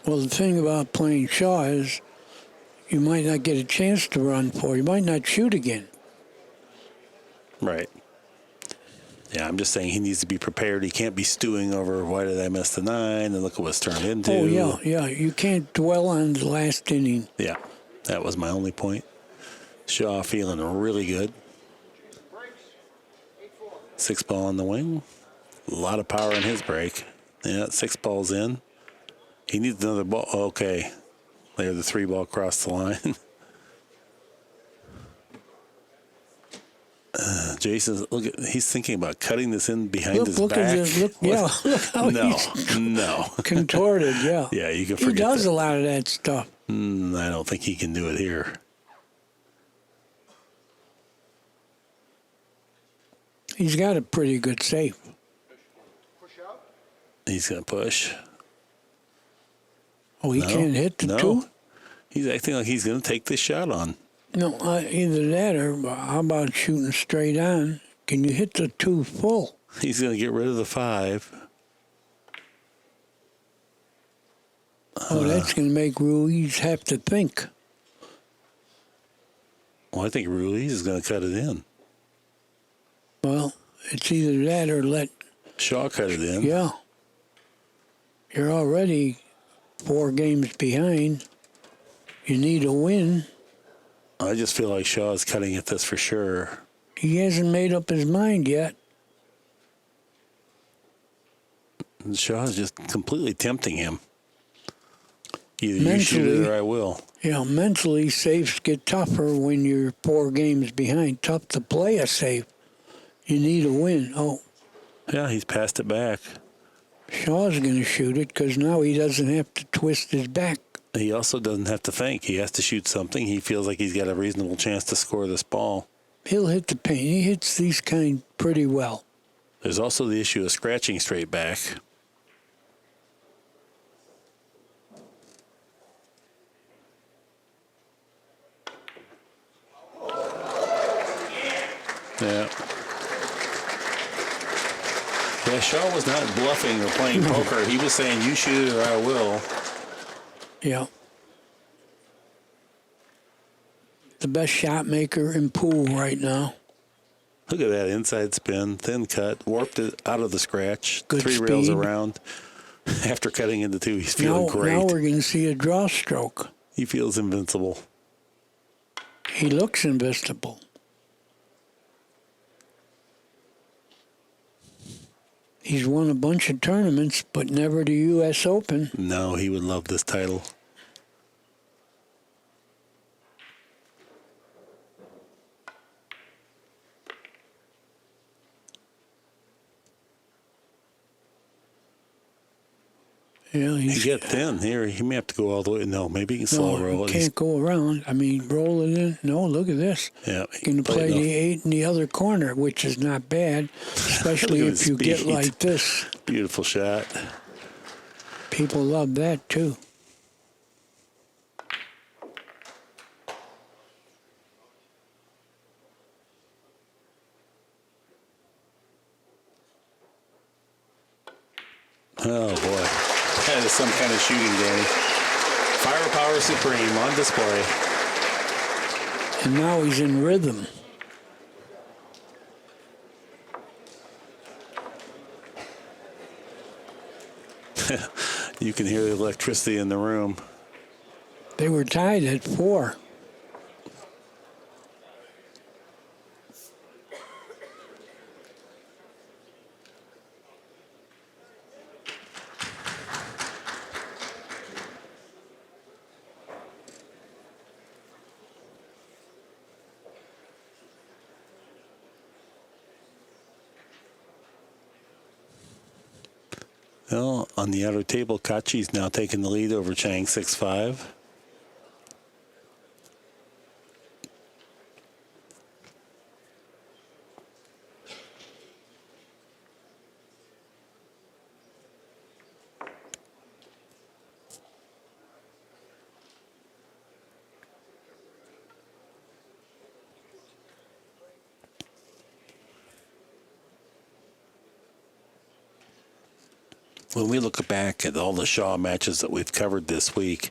Well, the thing about playing Shaw is you might not get a chance to run 4. You might not shoot again. Right. Yeah, I'm just saying he needs to be prepared. He can't be stewing over, why did I miss the 9? And look at what's turned into. Oh, yeah. You can't dwell on the last inning. Yeah, that was my only point. Shaw feeling really good. 6-ball on the wing. A lot of power in his break. Yeah, 6 balls in. He needs another ball. Okay. There, the 3-ball crossed the line. Jason, he's thinking about cutting this in behind his Look back. at this. Look how No, he's no. contorted, yeah. Yeah, you can He forget does that. a lot of that stuff. I don't think he can do it here. He's got a pretty good safe. He's going to push. Oh, he No, can't hit the no. 2? He's acting like he's going to take this shot on. No, either that or how about shooting straight on? Can you hit the 2 full? He's going to get rid of the 5. Oh, that's going to make Ruiz have to think. Well, I think Ruiz is going to cut it in. Well, it's either that or let... Shaw cut it in. Yeah. You're already 4 games behind. You need a win. I just feel like Shaw is cutting at this for sure. He hasn't made up his mind yet. And Shaw is just completely tempting him. Either you shoot it or I will. Mentally, safes get tougher when you're 4 games behind. Tough to play a safe. You need a win. Oh, Yeah, he's passed it back. Shaw's going to shoot it because now he doesn't have to twist his back. He also doesn't have to think. He has to shoot something. He feels like he's got a reasonable chance to score this ball. He'll hit the paint. He hits these kind pretty well. There's also the issue of scratching straight back. Yeah. Yeah, Shaw was not bluffing or playing poker. He was saying, you shoot it or I will. Yeah. The best shot maker in pool right now. Look at that inside spin, thin cut, warped it out of the scratch, Good 3 rails speed. around. After cutting into 2, he's feeling great. Now we're going to see a draw stroke. He feels invincible. He looks invincible. He's won a bunch of tournaments, but never the U.S. Open. No, he would love this title. Yeah, He get thin here. He may have to go all the way. No, maybe he can slow roll it. He can't go around. I mean, roll it in. No, look at this. Yeah, He can play the 8 in the other corner, which is not bad, especially Look at if his you get speed. like this. Beautiful shot. People love that, too. Oh, boy. That is some kind of shooting game. Firepower supreme on display. And now he's in rhythm. You can hear the electricity in the room. They were tied at 4. Well, on the outer table, Kachi's now taking the lead over Chang 6-5. When we look back at all the Shaw matches that we've covered this week,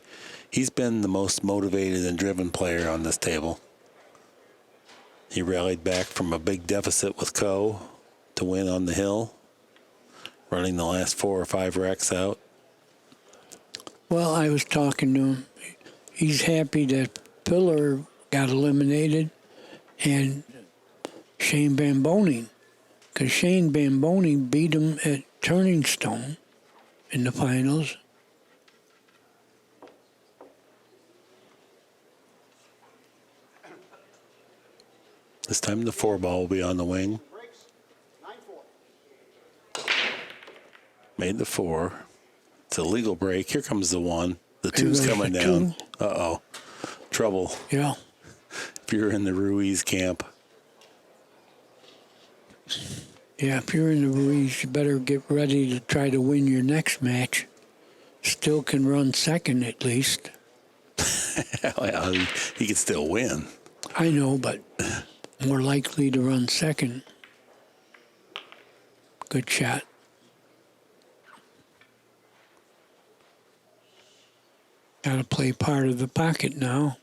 he's been the most motivated and driven player on this table. He rallied back from a big deficit with Ko to win on the hill, running the last 4 or 5 racks out. Well, I was talking to him. He's happy that Pillar got eliminated and Shane Bamboni, because Shane Bamboni beat him at Turning Stone in the finals. This time the 4 ball will be on the wing. Made the 4. It's a legal break. Here comes the 1. The 2's goes coming the down. 2. Uh-oh. Trouble. Yeah. If you're in the Ruiz camp. Yeah, if you're in the Ruiz, you better get ready to try to win your next match. Still can run second at least. Well, he could still win. I know, but more likely to run second. Good shot. Got to play part of the pocket now.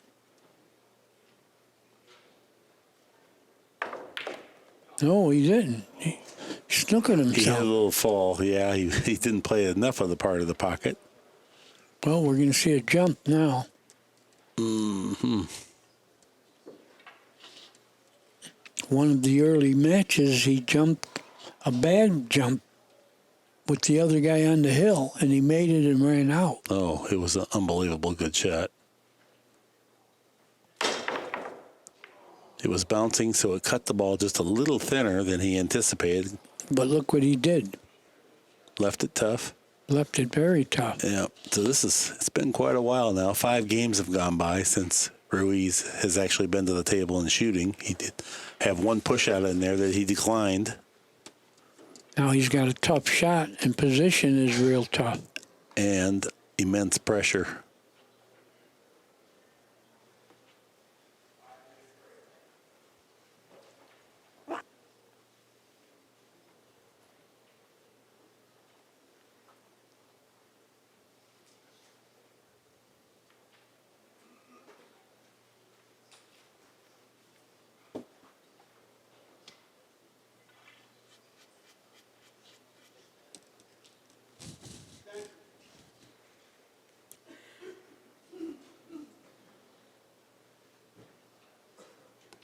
No, he didn't. snookered He had a himself. little fall. Yeah, he didn't play enough of the part of the pocket. Well, we're going to see a jump now. One of the early matches, he jumped a bad jump with the other guy on the hill, and he made it and ran out. Oh, it was an unbelievable good shot. It was bouncing, so it cut the ball just a little thinner than he anticipated. But look what he did. Left it tough. Left it very tough. Yeah, so it's been quite a while now. 5 games have gone by since Ruiz has actually been to the table and shooting. He did have one push out in there that he declined. Now he's got a tough shot, and position is real tough. And immense pressure.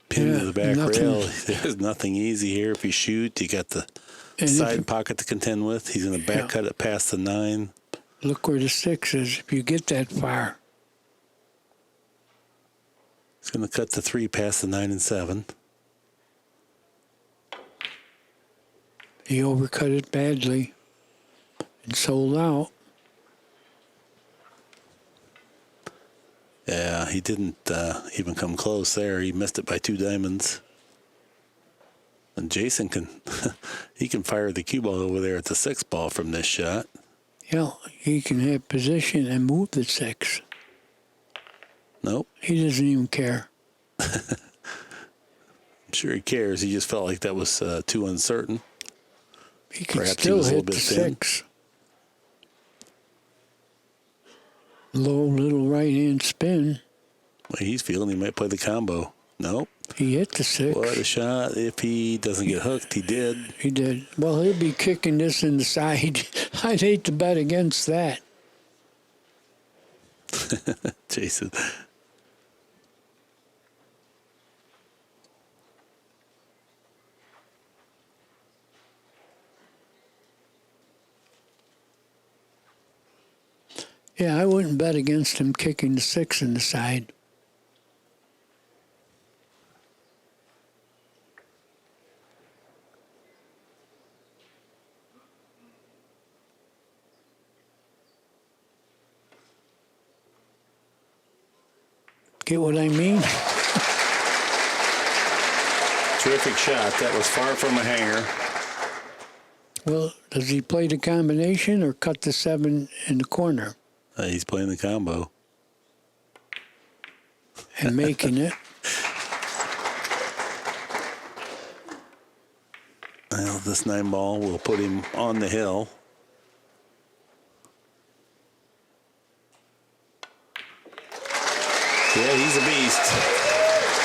Pin to the back rail. There's nothing easy here. If you shoot, you got the side pocket to contend with. He's going to back cut it past the 9. Look where the 6 is. If you get that far, He's going to cut the 3 past the 9 and 7. he overcut it badly and sold out. Yeah, he didn't even come close there. He missed it by 2 diamonds. And Jayson he can fire the cue ball over there at the 6 ball from this shot. Yeah, he can have position and move the 6. Nope. He doesn't even care. I'm sure he cares. He just felt like that was too uncertain. He can Perhaps he still was a hit little the bit thin. 6. Low little right-hand spin. Well, he's feeling he might play the combo. Nope. He hit the 6. What a shot. If he doesn't get hooked, he did. He did. Well, he'll be kicking this in the side. I'd hate to bet against that. Jayson. Yeah, I wouldn't bet against him kicking the 6 in the side. Get what I mean? Terrific shot. That was far from a hanger. Well, does he play the combination or cut the 7 in the corner He's playing the combo. and making it? Well, this 9 ball will put him on the hill. Yeah, he's a beast.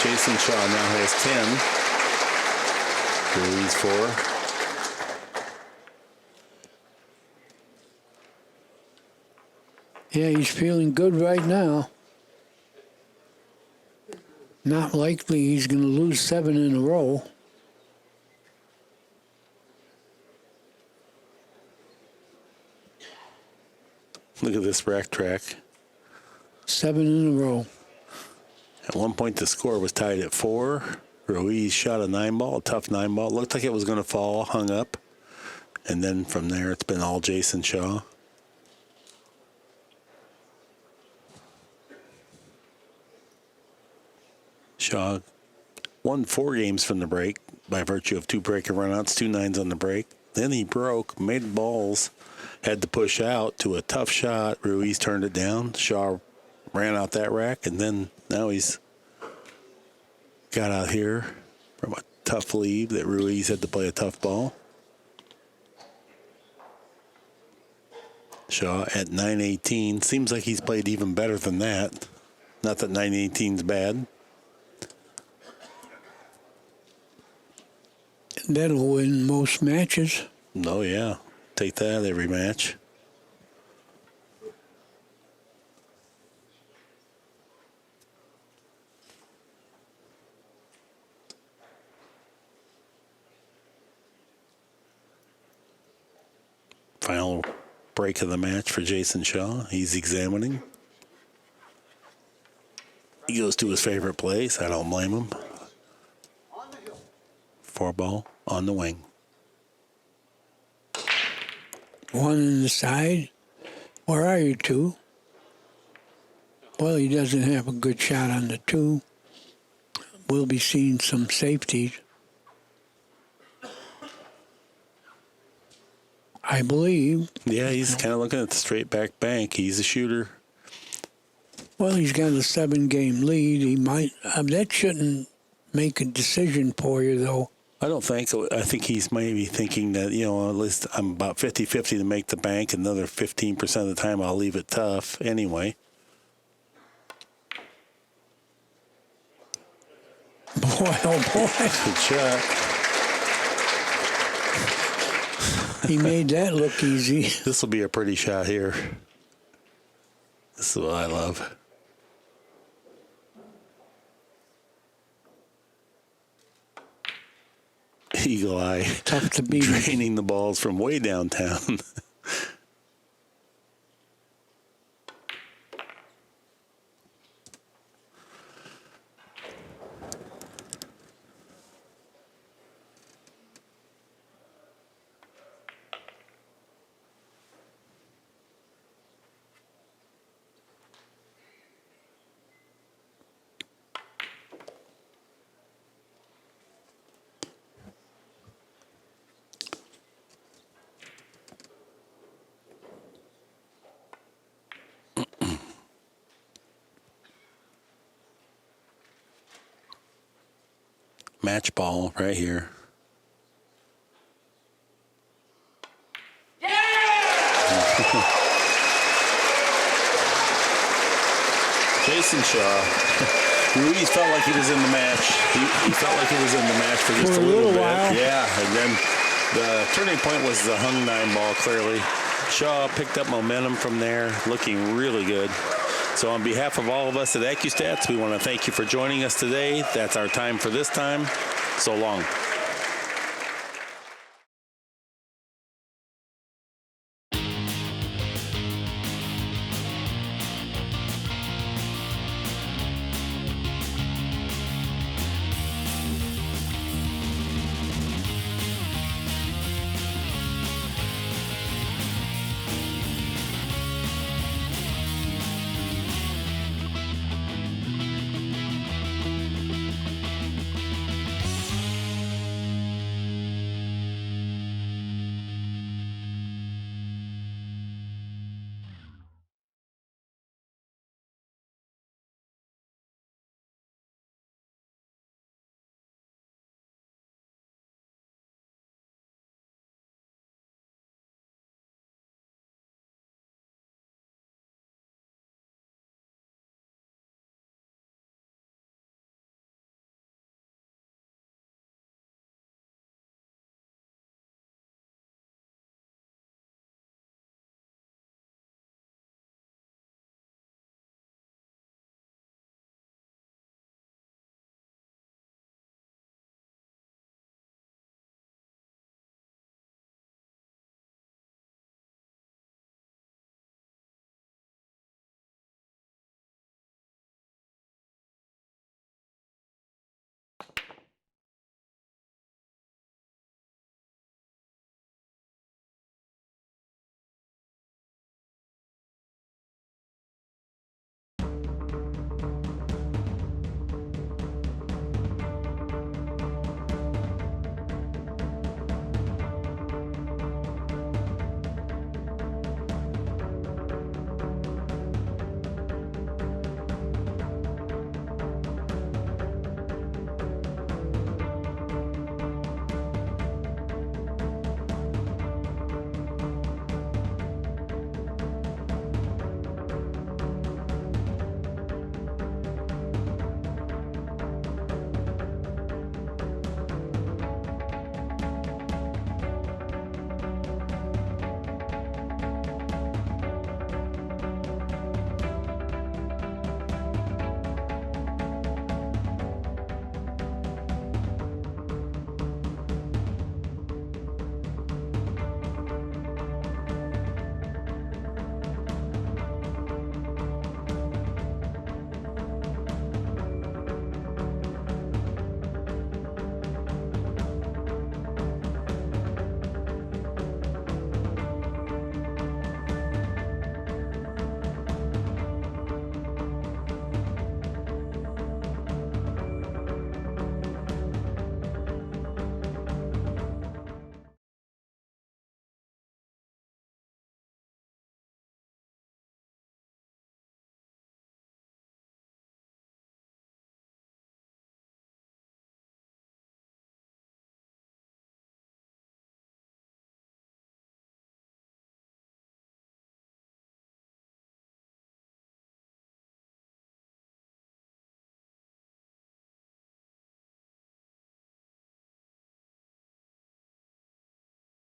Jayson Shaw now has 10. Ruiz 4. Yeah, he's feeling good right now. Not likely he's going to lose 7 in a row. Look at this rack track. 7 in a row. At one point, the score was tied at 4. Ruiz shot a 9 ball, a tough 9 ball. Looked like it was going to fall, hung up. And then from there, it's been all Jayson Shaw. Shaw won 4 games from the break by virtue of 2 breaker runouts, 2 9s on the break. Then he broke, made balls, had to push out to a tough shot. Ruiz turned it down. Shaw ran out that rack, and then now he's got out here from a tough lead that Ruiz had to play a tough ball. Shaw at 9-18. Seems like he's played even better than that. Not that 9-18's bad. that'll win most matches. Oh, yeah. Take that every match. Final break of the match for Jayson Shaw. He's examining. He goes to his favorite place. I don't blame him. 4-ball on the wing. One in the side. Where are you, 2? Well, he doesn't have a good shot on the 2. We'll be seeing some safeties. I believe. Yeah, he's kind of looking at the straight back bank. He's a shooter. Well, he's got a 7-game lead. He might. That shouldn't make a decision for you, though. I don't think so. I think he's maybe thinking that, you know, at least I'm about 50-50 to make the bank. Another 15% of the time I'll leave it tough anyway. Boy, oh boy. Good shot. He made that look easy. This will be a pretty shot here. This is what I love. Eagle eye. Tough to beat. Draining the balls from way downtown. Match ball right here. Jayson Shaw. Ruiz felt like he was in the match. He felt like he was in the match for just For a little bit. while. Yeah, and then the turning point was the hung 9 ball, clearly. Shaw picked up momentum from there, looking really good. So on behalf of all of us at ACCUSTATS, we want to thank you for joining us today. That's our time for this time. So long.